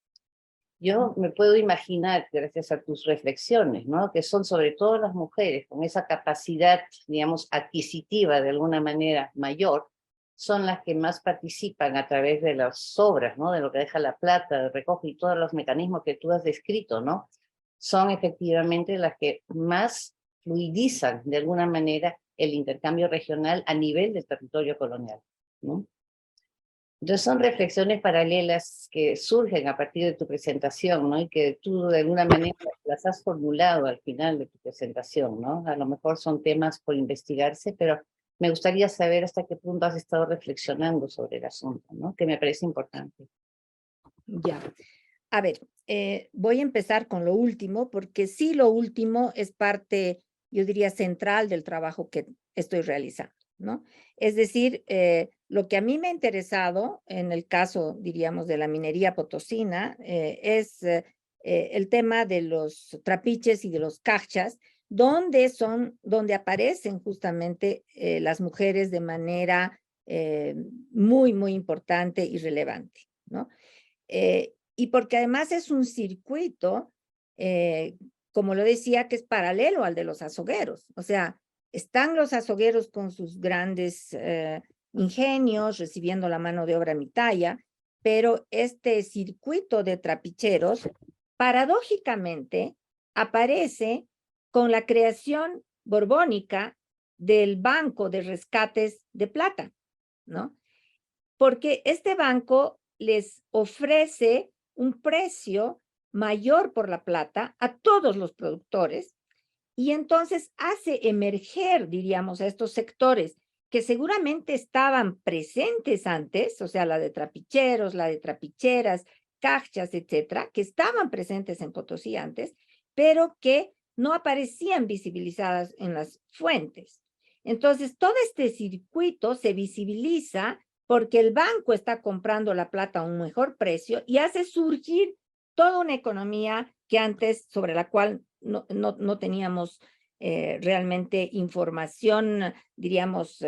S6: Yo me puedo imaginar, gracias a tus reflexiones, ¿no? Que son sobre todo las mujeres con esa capacidad, digamos, adquisitiva de alguna manera mayor, son las que más participan a través de las obras, ¿no? De lo que deja la plata, de recoge y todos los mecanismos que tú has descrito, ¿no? Son efectivamente las que más fluidizan de alguna manera el intercambio regional a nivel del territorio colonial, ¿no? Entonces son reflexiones paralelas que surgen a partir de tu presentación, ¿no? Y que tú de alguna manera las has formulado al final de tu presentación, ¿no? A lo mejor son temas por investigarse, pero me gustaría saber hasta qué punto has estado reflexionando sobre el asunto, ¿no? Que me parece importante.
S2: Ya. A ver, voy a empezar con lo último, porque sí, lo último es parte, yo diría, central del trabajo que estoy realizando, ¿no? Es decir, lo que a mí me ha interesado en el caso, diríamos, de la minería potosina, es el tema de los trapiches y de los cachas, donde aparecen justamente las mujeres de manera muy, muy importante y relevante, ¿no? Y porque además es un circuito, como lo decía, que es paralelo al de los azogueros. O sea, están los azogueros con sus grandes ingenios, recibiendo la mano de obra mitaya, pero este circuito de trapicheros, paradójicamente, aparece con la creación borbónica del Banco de Rescates de Plata, ¿no? Porque este banco les ofrece un precio mayor por la plata a todos los productores y entonces hace emerger, diríamos, a estos sectores que seguramente estaban presentes antes, o sea, la de trapicheros, la de trapicheras, cachas, etcétera, que estaban presentes en Potosí antes, pero que no aparecían visibilizadas en las fuentes. Entonces, todo este circuito se visibiliza porque el banco está comprando la plata a un mejor precio y hace surgir toda una economía que antes, sobre la cual no teníamos realmente información, diríamos,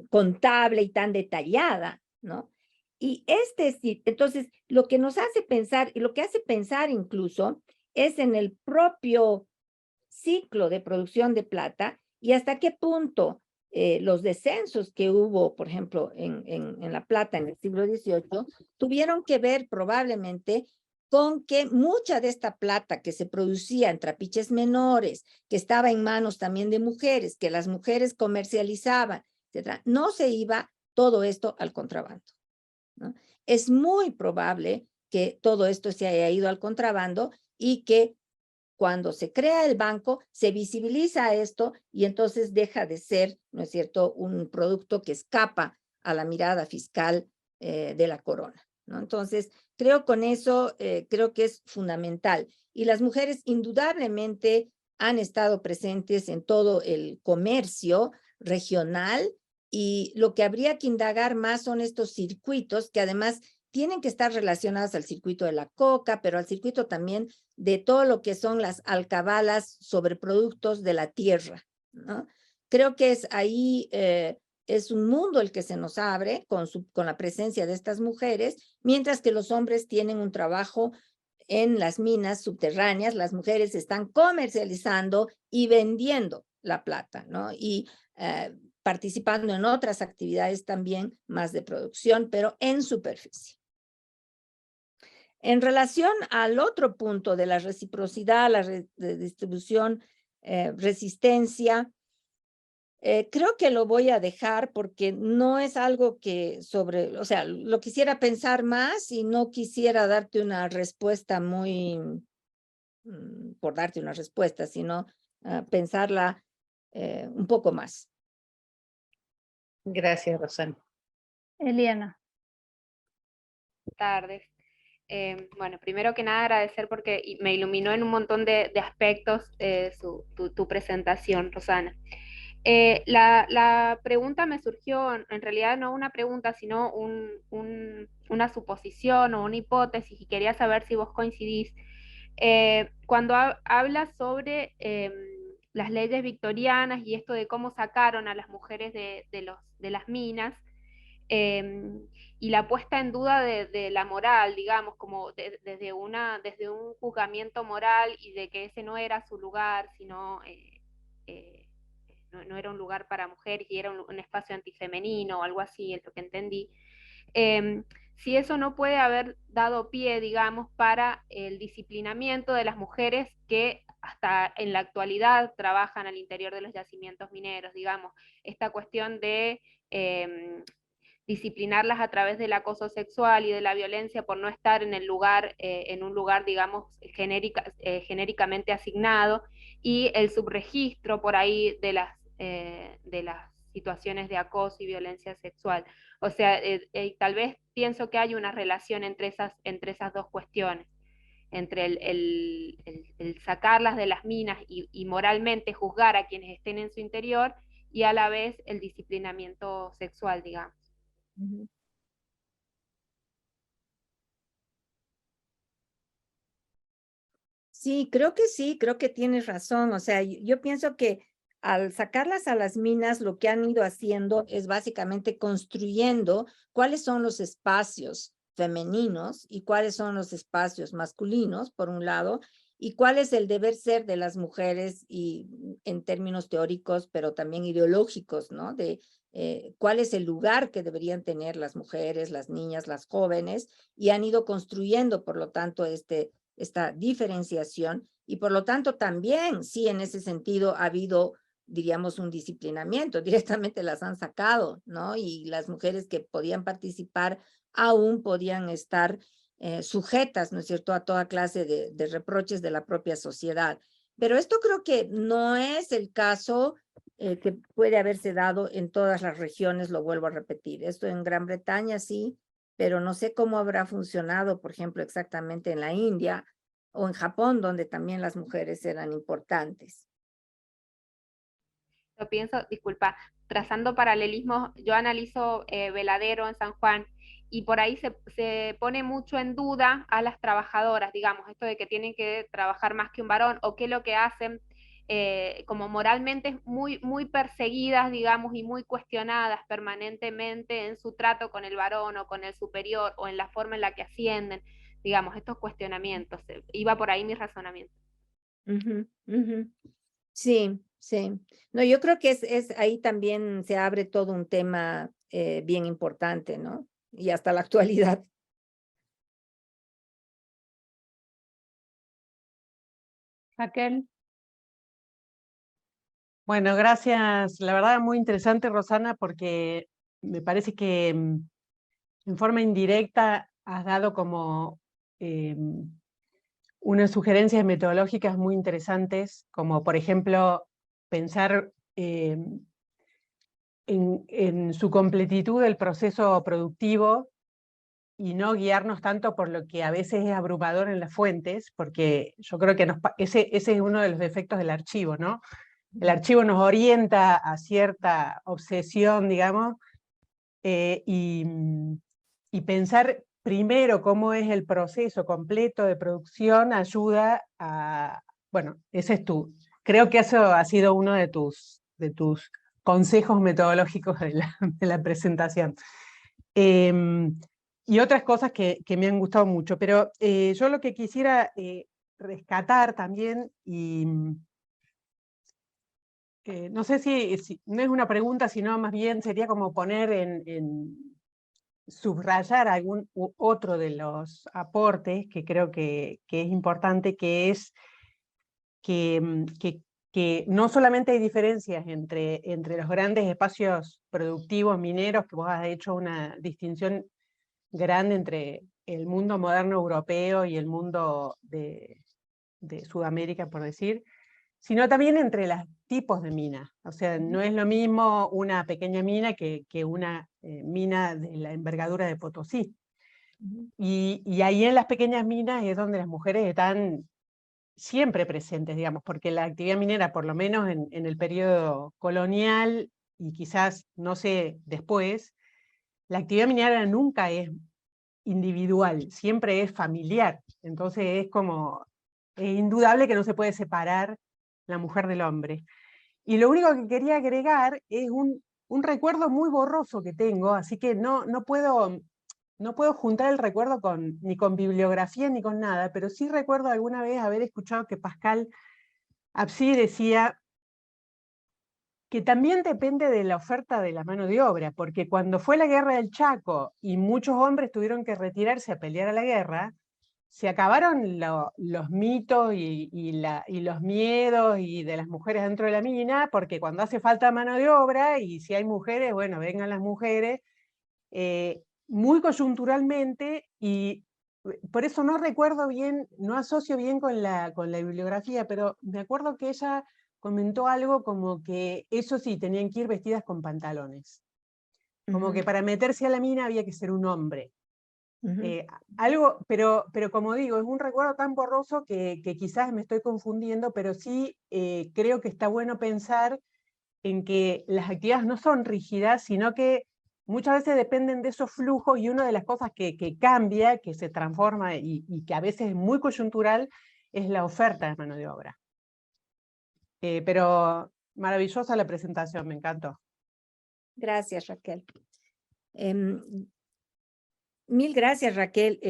S2: contable y tan detallada, ¿no? Y entonces, lo que nos hace pensar, y lo que hace pensar incluso, es en el propio ciclo de producción de plata y hasta qué punto los descensos que hubo, por ejemplo, en la plata en el siglo XVIII, tuvieron que ver probablemente con que mucha de esta plata que se producía en trapiches menores, que estaba en manos también de mujeres, que las mujeres comercializaban, etcétera, no se iba todo esto al contrabando, ¿no? Es muy probable que todo esto se haya ido al contrabando y que cuando se crea el banco, se visibiliza esto y entonces deja de ser, ¿no es cierto?, un producto que escapa a la mirada fiscal de la corona, ¿no? Entonces, creo con eso, creo que es fundamental. Y las mujeres indudablemente han estado presentes en todo el comercio regional y lo que habría que indagar más son estos circuitos que además tienen que estar relacionados al circuito de la coca, pero al circuito también de todo lo que son las alcabalas sobre productos de la tierra, ¿no? Creo que es ahí, es un mundo el que se nos abre con la presencia de estas mujeres, mientras que los hombres tienen un trabajo en las minas subterráneas, las mujeres están comercializando y vendiendo la plata, ¿no? Y participando en otras actividades también más de producción, pero en superficie. En relación al otro punto de la reciprocidad, la distribución, resistencia, creo que lo voy a dejar porque no es algo que o sea, lo quisiera pensar más y no quisiera darte una respuesta muy, por darte una respuesta, sino pensarla un poco más.
S6: Gracias, Rosana.
S1: Eliana.
S7: Tardes. Bueno, primero que nada agradecer porque me iluminó en un montón de aspectos tu presentación, Rosana. La pregunta me surgió, en realidad no una pregunta, sino una suposición o una hipótesis, y quería saber si vos coincidís. Cuando hablas sobre las leyes victorianas y esto de cómo sacaron a las mujeres de las minas, y la puesta en duda de la moral, digamos, como desde un juzgamiento moral y de que ese no era su lugar, sino no era un lugar para mujeres y era un espacio antifemenino o algo así, es lo que entendí. Si eso no puede haber dado pie, digamos, para el disciplinamiento de las mujeres que hasta en la actualidad trabajan al interior de los yacimientos mineros, digamos, esta cuestión de disciplinarlas a través del acoso sexual y de la violencia por no estar en en un lugar, digamos, genéricamente asignado, y el subregistro por ahí de las situaciones de acoso y violencia sexual. O sea, tal vez pienso que hay una relación entre esas dos cuestiones, entre el sacarlas de las minas y moralmente juzgar a quienes estén en su interior, y a la vez el disciplinamiento sexual, digamos.
S2: Sí, creo que tienes razón. O sea, yo pienso que al sacarlas a las minas, lo que han ido haciendo es básicamente construyendo cuáles son los espacios femeninos y cuáles son los espacios masculinos, por un lado, y cuál es el deber ser de las mujeres y en términos teóricos, pero también ideológicos, ¿no? De cuál es el lugar que deberían tener las mujeres, las niñas, las jóvenes, y han ido construyendo, por lo tanto, esta diferenciación, y por lo tanto también, sí, en ese sentido ha habido, diríamos, un disciplinamiento, directamente las han sacado, ¿no? Y las mujeres que podían participar aún podían estar sujetas, ¿no es cierto?, a toda clase de reproches de la propia sociedad. Pero esto creo que no es el caso que puede haberse dado en todas las regiones, lo vuelvo a repetir. Esto en Gran Bretaña sí, pero no sé cómo habrá funcionado, por ejemplo, exactamente en la India o en Japón, donde también las mujeres eran importantes.
S7: Lo pienso, disculpa, trazando paralelismos, yo analizo Veladero en San Juan, y por ahí se pone mucho en duda a las trabajadoras, digamos, esto de que tienen que trabajar más que un varón, o qué es lo que hacen, como moralmente muy perseguidas, digamos, y muy cuestionadas permanentemente en su trato con el varón o con el superior, o en la forma en la que ascienden, digamos, estos cuestionamientos. Iba por ahí mi razonamiento.
S2: Sí, sí. No, yo creo que ahí también se abre todo un tema bien importante, ¿no? Y hasta la actualidad.
S1: Raquel.
S8: Bueno, gracias. La verdad, muy interesante, Rosana, porque me parece que en forma indirecta has dado como unas sugerencias metodológicas muy interesantes, como por ejemplo pensar en su completitud del proceso productivo y no guiarnos tanto por lo que a veces es abrumador en las fuentes, porque yo creo que ese es uno de los defectos del archivo, ¿no? El archivo nos orienta a cierta obsesión, digamos, y pensar primero cómo es el proceso completo de producción ayuda a, bueno, ese es creo que eso ha sido uno de tus consejos metodológicos de la presentación. Y otras cosas que me han gustado mucho, pero yo lo que quisiera rescatar también, y no sé si no es una pregunta, sino más bien sería como poner subrayar algún otro de los aportes que creo que es importante, que es que no solamente hay diferencias entre los grandes espacios productivos mineros, que vos has hecho una distinción grande entre el mundo moderno europeo y el mundo de Sudamérica, por decir, sino también entre los tipos de minas. O sea, no es lo mismo una pequeña mina que una mina de la envergadura de Potosí. Y ahí en las pequeñas minas es donde las mujeres están siempre presentes, digamos, porque la actividad minera, por lo menos en el periodo colonial, y quizás, no sé, después, la actividad minera nunca es individual, siempre es familiar. Entonces es indudable que no se puede separar la mujer del hombre. Y lo único que quería agregar es un recuerdo muy borroso que tengo, así que no puedo juntar el recuerdo ni con bibliografía ni con nada, pero sí recuerdo alguna vez haber escuchado que Pascal Apsy decía que también depende de la oferta de la mano de obra, porque cuando fue la guerra del Chaco y muchos hombres tuvieron que retirarse a pelear a la guerra, se acabaron los mitos y los miedos y de las mujeres dentro de la mina, porque cuando hace falta mano de obra, y si hay mujeres, bueno, vengan las mujeres, muy coyunturalmente, y por eso no recuerdo bien, no asocio bien con la bibliografía, pero me acuerdo que ella comentó algo como que eso sí, tenían que ir vestidas con pantalones. Como que para meterse a la mina había que ser un hombre. Pero como digo, es un recuerdo tan borroso que quizás me estoy confundiendo, pero sí creo que está bueno pensar en que las actividades no son rígidas, sino que muchas veces dependen de esos flujos, y una de las cosas que cambia, que se transforma y que a veces es muy coyuntural, es la oferta de mano de obra. Pero maravillosa la presentación, me encantó.
S2: Gracias, Raquel. Mil gracias, Raquel.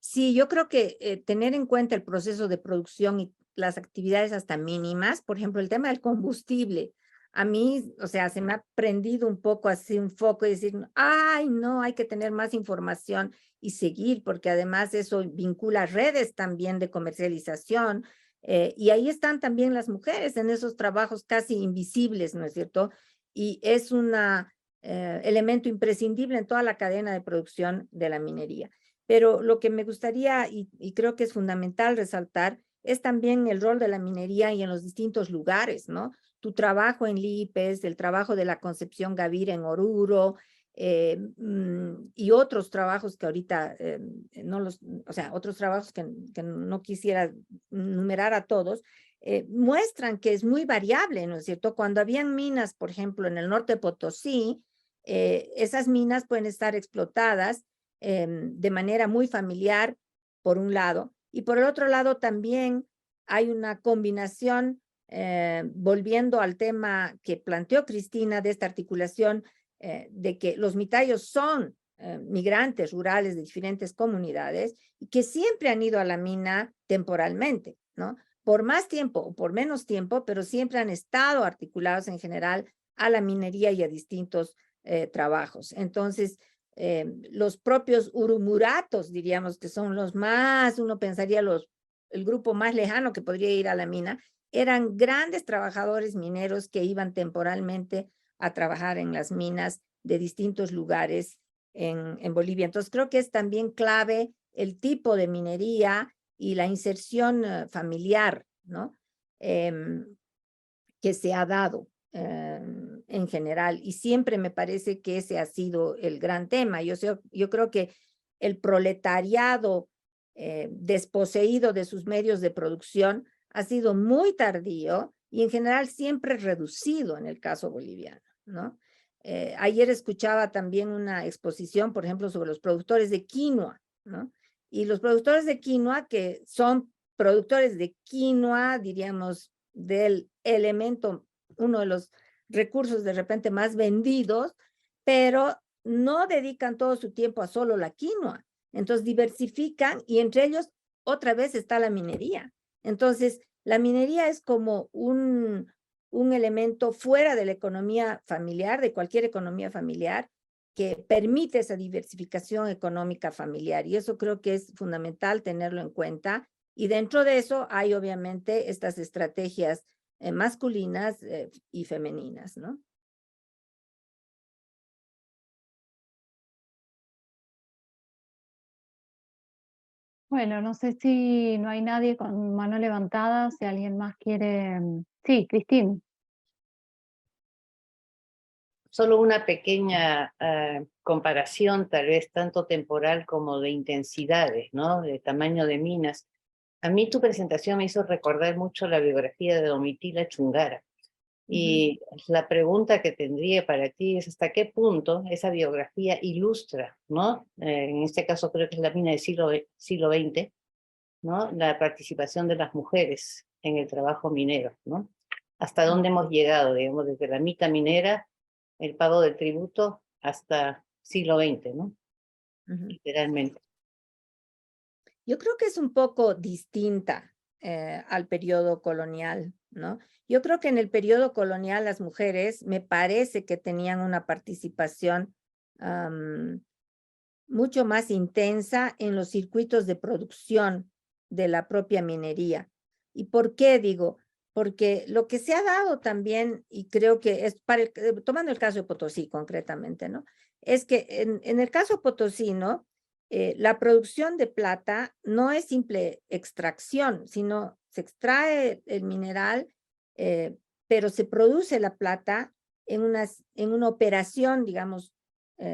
S2: Sí, yo creo que tener en cuenta el proceso de producción y las actividades hasta mínimas, por ejemplo, el tema del combustible, a mí, o sea, se me ha prendido un poco así un foco y decir, ay, no, hay que tener más información y seguir, porque además eso vincula redes también de comercialización, y ahí están también las mujeres en esos trabajos casi invisibles, ¿no es cierto? Y es una elemento imprescindible en toda la cadena de producción de la minería. Pero lo que me gustaría, y creo que es fundamental resaltar, es también el rol de la minería y en los distintos lugares, ¿no? Tu trabajo en Lipes, el trabajo de la Concepción Gavira en Oruro, y otros trabajos que ahorita o sea, otros trabajos que no quisiera numerar a todos, muestran que es muy variable, ¿no es cierto? Cuando habían minas, por ejemplo, en el norte de Potosí, esas minas pueden estar explotadas de manera muy familiar, por un lado, y por el otro lado también hay una combinación, volviendo al tema que planteó Cristina de esta articulación, de que los mitayos son migrantes rurales de diferentes comunidades y que siempre han ido a la mina temporalmente, ¿no? por más tiempo o por menos tiempo, pero siempre han estado articulados en general a la minería y a distintos trabajos. Entonces, los propios urumuratos, diríamos que son los más, uno pensaría el grupo más lejano que podría ir a la mina, eran grandes trabajadores mineros que iban temporalmente a trabajar en las minas de distintos lugares en Bolivia. Entonces, creo que es también clave el tipo de minería y la inserción familiar, ¿no? Que se ha dado en general, y siempre me parece que ese ha sido el gran tema. Yo creo que el proletariado desposeído de sus medios de producción ha sido muy tardío y en general siempre reducido en el caso boliviano, ¿no? Ayer escuchaba también una exposición, por ejemplo, sobre los productores de quinoa, ¿no? Y los productores de quinoa, que son productores de quinoa, diríamos, del elemento, uno de los recursos de repente más vendidos, pero no dedican todo su tiempo a solo la quinoa. Entonces diversifican y entre ellos otra vez está la minería. Entonces la minería es como un elemento fuera de la economía familiar, de cualquier economía familiar, que permite esa diversificación económica familiar. Y eso creo que es fundamental tenerlo en cuenta. Y dentro de eso hay obviamente estas estrategias masculinas y femeninas, ¿no?
S1: Bueno, no sé si no hay nadie con mano levantada, si alguien más quiere. Sí, Cristín.
S6: Solo una pequeña comparación, tal vez tanto temporal como de intensidades, ¿no? De tamaño de minas. A mí tu presentación me hizo recordar mucho la biografía de Domitila Chungara. Y la pregunta que tendría para ti es hasta qué punto esa biografía ilustra, ¿no? En este caso creo que es la mina del siglo XX, ¿no? La participación de las mujeres en el trabajo minero, ¿no? Hasta dónde hemos llegado, digamos, desde la mitad minera, el pago del tributo, hasta siglo XX, ¿no? Literalmente.
S2: Yo creo que es un poco distinta al periodo colonial, ¿no? Yo creo que en el periodo colonial las mujeres me parece que tenían una participación mucho más intensa en los circuitos de producción de la propia minería. ¿Y por qué digo? Porque lo que se ha dado también, y creo que es, tomando el caso de Potosí concretamente, ¿no? Es que en el caso Potosí, ¿no? La producción de plata no es simple extracción, sino se extrae el mineral, pero se produce la plata en una operación, digamos,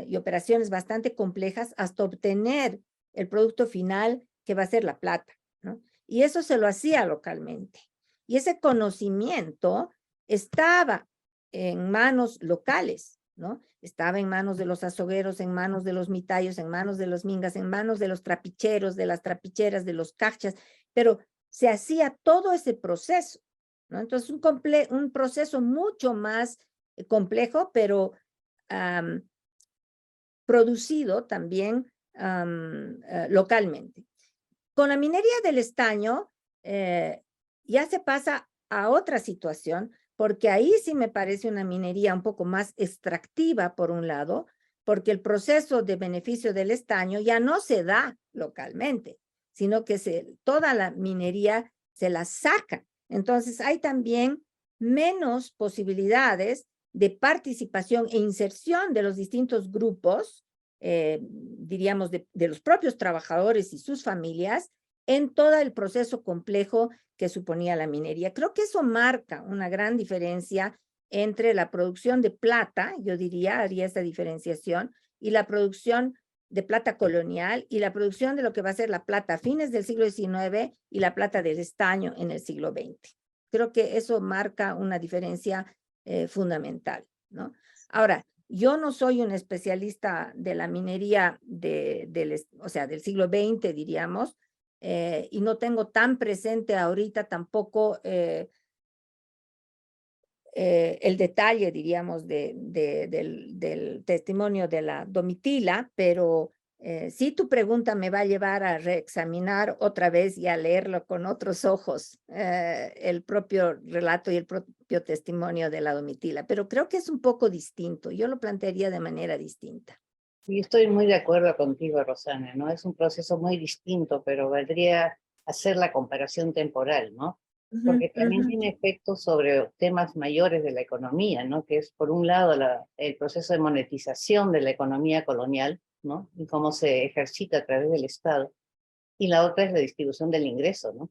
S2: y operaciones bastante complejas hasta obtener el producto final que va a ser la plata, ¿no? Y eso se lo hacía localmente. Y ese conocimiento estaba en manos locales, ¿no? Estaba en manos de los azogueros, en manos de los mitayos, en manos de los mingas, en manos de los trapicheros, de las trapicheras, de los cachas, pero se hacía todo ese proceso, ¿no? Entonces, un proceso mucho más complejo, pero producido también localmente. Con la minería del estaño ya se pasa a otra situación, porque ahí sí me parece una minería un poco más extractiva por un lado, porque el proceso de beneficio del estaño ya no se da localmente, sino que toda la minería se la saca. Entonces hay también menos posibilidades de participación e inserción de los distintos grupos, diríamos, de los propios trabajadores y sus familias en todo el proceso complejo que suponía la minería. Creo que eso marca una gran diferencia entre la producción de plata, yo diría, haría esta diferenciación, y la producción de plata colonial y la producción de lo que va a ser la plata a fines del siglo XIX y la plata del estaño en el siglo XX. Creo que eso marca una diferencia fundamental, ¿no? Ahora, yo no soy un especialista de la minería o sea, del siglo XX, diríamos, y no tengo tan presente ahorita tampoco el detalle, diríamos, del testimonio de la Domitila, pero Sí, tu pregunta me va a llevar a reexaminar otra vez y a leerlo con otros ojos, el propio relato y el propio testimonio de la Domitila, pero creo que es un poco distinto. Yo lo plantearía de manera distinta.
S6: Y estoy muy de acuerdo contigo, Rosana, ¿no? Es un proceso muy distinto, pero valdría hacer la comparación temporal, ¿no? Porque también tiene efectos sobre temas mayores de la economía, ¿no? Que es, por un lado, el proceso de monetización de la economía colonial, ¿no? Y cómo se ejercita a través del Estado. Y la otra es la distribución del ingreso, ¿no?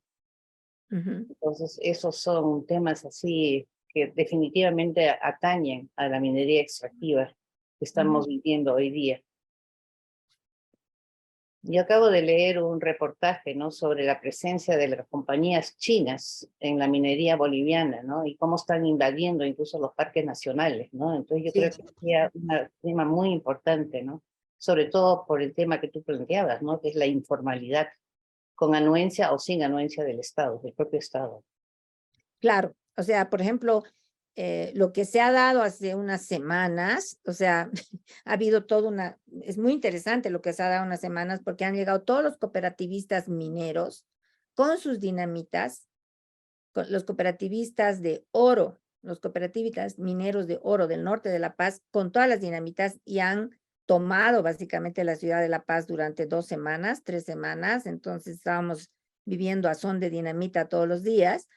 S6: Entonces, esos son temas así que definitivamente atañen a la minería extractiva que estamos viviendo hoy día. Yo acabo de leer un reportaje, ¿no? Sobre la presencia de las compañías chinas en la minería boliviana, ¿no? Y cómo están invadiendo incluso los parques nacionales, ¿no? Entonces yo creo que sería un tema muy importante, ¿no? Sobre todo por el tema que tú planteabas, ¿no? Que es la informalidad, con anuencia o sin anuencia del Estado, del propio Estado.
S2: Claro, o sea, por ejemplo, lo que se ha dado hace unas semanas, o sea, ha habido es muy interesante lo que se ha dado unas semanas porque han llegado todos los cooperativistas mineros con sus dinamitas, los cooperativistas de oro, los cooperativistas mineros de oro del norte de La Paz, con todas las dinamitas y han tomado básicamente la ciudad de La Paz durante 2 semanas, 3 semanas, entonces estábamos viviendo a son de dinamita todos los días,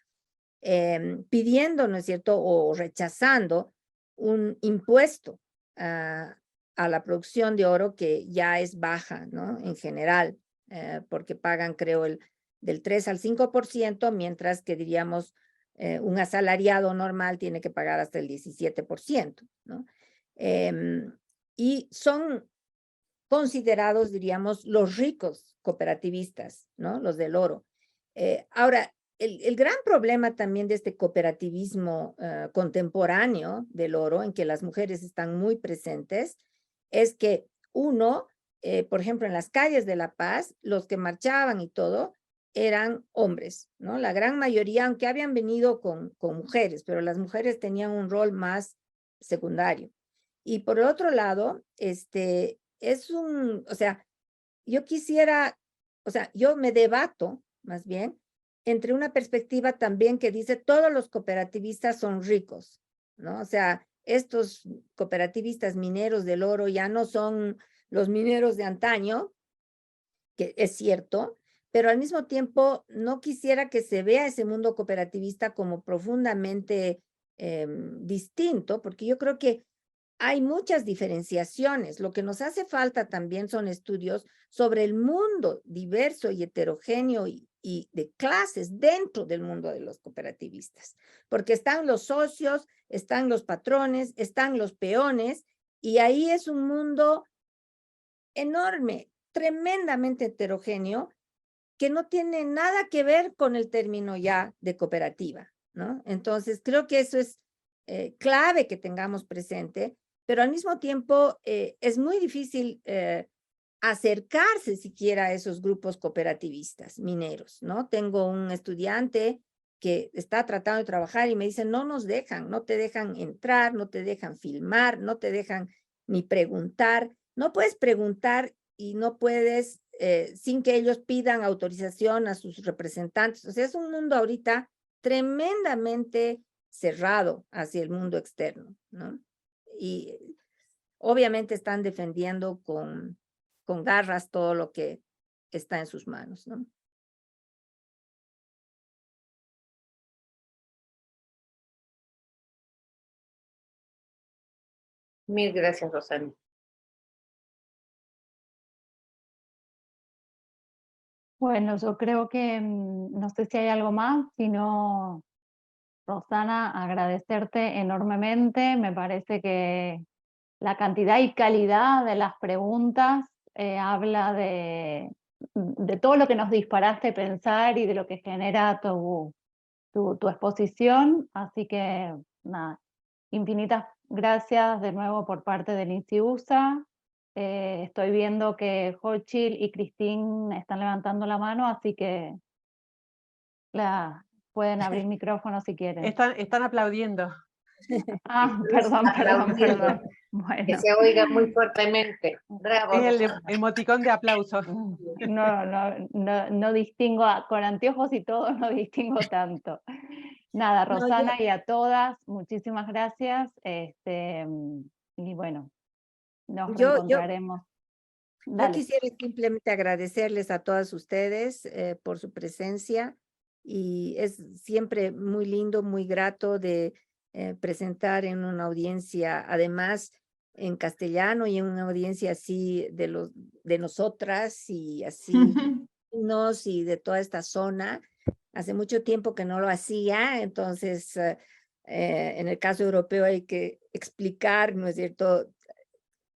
S2: pidiendo, ¿no es cierto?, o rechazando un impuesto a la producción de oro que ya es baja, ¿no?, en general, porque pagan, creo, del 3 al 5%, mientras que, diríamos, un asalariado normal tiene que pagar hasta el 17%, ¿no? Y son considerados, diríamos, los ricos cooperativistas, ¿no?, los del oro. Ahora, el gran problema también de este cooperativismo contemporáneo del oro, en que las mujeres están muy presentes, es que uno, por ejemplo, en las calles de La Paz, los que marchaban y todo, eran hombres, ¿no? La gran mayoría, aunque habían venido con mujeres, pero las mujeres tenían un rol más secundario. Y por el otro lado, o sea, yo me debato, más bien, entre una perspectiva también que dice todos los cooperativistas son ricos, ¿no? O sea, estos cooperativistas mineros del oro ya no son los mineros de antaño, que es cierto, pero al mismo tiempo no quisiera que se vea ese mundo cooperativista como profundamente distinto, porque yo creo que hay muchas diferenciaciones. Lo que nos hace falta también son estudios sobre el mundo diverso y heterogéneo y de clases dentro del mundo de los cooperativistas, porque están los socios, están los patrones, están los peones, y ahí es un mundo enorme, tremendamente heterogéneo, que no tiene nada que ver con el término ya de cooperativa, ¿no? Entonces, creo que eso es clave que tengamos presente, pero al mismo tiempo es muy difícil acercarse siquiera a esos grupos cooperativistas mineros, ¿no? Tengo un estudiante que está tratando de trabajar y me dice, no nos dejan, no te dejan entrar, no te dejan filmar, no te dejan ni preguntar, no puedes preguntar y no puedes sin que ellos pidan autorización a sus representantes. O sea, es un mundo ahorita tremendamente cerrado hacia el mundo externo, ¿no? Y obviamente están defendiendo con garras todo lo que está en sus manos, ¿no?
S6: Mil gracias, Rosana.
S1: Bueno, yo creo que no sé si hay algo más, sino, Rosana, agradecerte enormemente. Me parece que la cantidad y calidad de las preguntas habla de todo lo que nos disparaste a pensar y de lo que genera tu exposición. Así que, nada, infinitas gracias de nuevo por parte del INSIUSA. Estoy viendo que Jochil y Cristín están levantando la mano, así que pueden abrir micrófono si quieren.
S8: Están aplaudiendo.
S1: Ah, perdón. Bueno.
S6: Que se oiga muy fuertemente. Bravo.
S8: Es el
S6: Rosana.
S8: emoticón de aplauso.
S1: No distingo, con anteojos y todo, no distingo tanto. Nada,
S2: No,
S1: Rosana y a todas, muchísimas gracias. Y bueno, nos
S2: Yo-
S1: reencontraremos.
S2: Yo
S1: Dale.
S2: quisiera simplemente agradecerles a todas ustedes por su presencia y es siempre muy lindo, muy grato de presentar en una audiencia, además en castellano y en una audiencia así de nosotras y así y de toda esta zona. Hace mucho tiempo que no lo hacía, entonces en el caso europeo hay que explicar, ¿no es cierto?,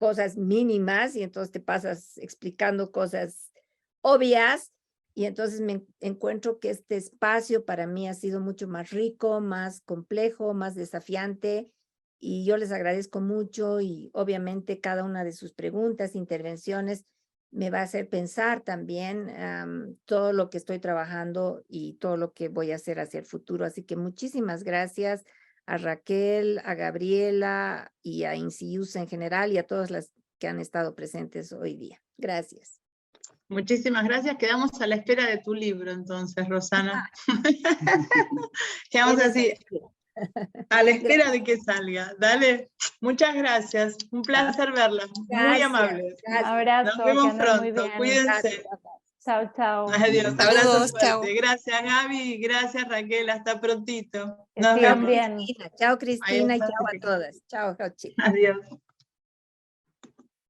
S2: cosas mínimas y entonces te pasas explicando cosas obvias y entonces me encuentro que este espacio para mí ha sido mucho más rico, más complejo, más desafiante y yo les agradezco mucho y obviamente cada una de sus preguntas, intervenciones me va a hacer pensar también todo lo que estoy trabajando y todo lo que voy a hacer hacia el futuro. Así que muchísimas gracias a Raquel, a Gabriela y a INSIUS en general y a todas las que han estado presentes hoy día. Gracias.
S5: Muchísimas gracias. Quedamos a la espera de tu libro, entonces, Rosana. Quedamos así, a la espera de que salga. Dale, muchas gracias. Un placer verla. Muy
S2: Gracias,
S5: amables.
S1: Un
S2: gracias.
S1: abrazo,
S5: Nos vemos
S1: que anden muy
S5: pronto.
S1: bien.
S5: Cuídense.
S1: Chao, chao.
S5: Adiós.
S3: Saludos,
S5: Abrazo
S3: chao.
S5: fuerte. Gracias, Gaby. Gracias, Raquel. Hasta prontito.
S1: Que
S5: Nos
S1: sigan
S5: vemos.
S1: bien.
S2: Chao, Cristina, y
S5: está.
S2: chao a todas. Chao, chao, chicos.
S5: Adiós.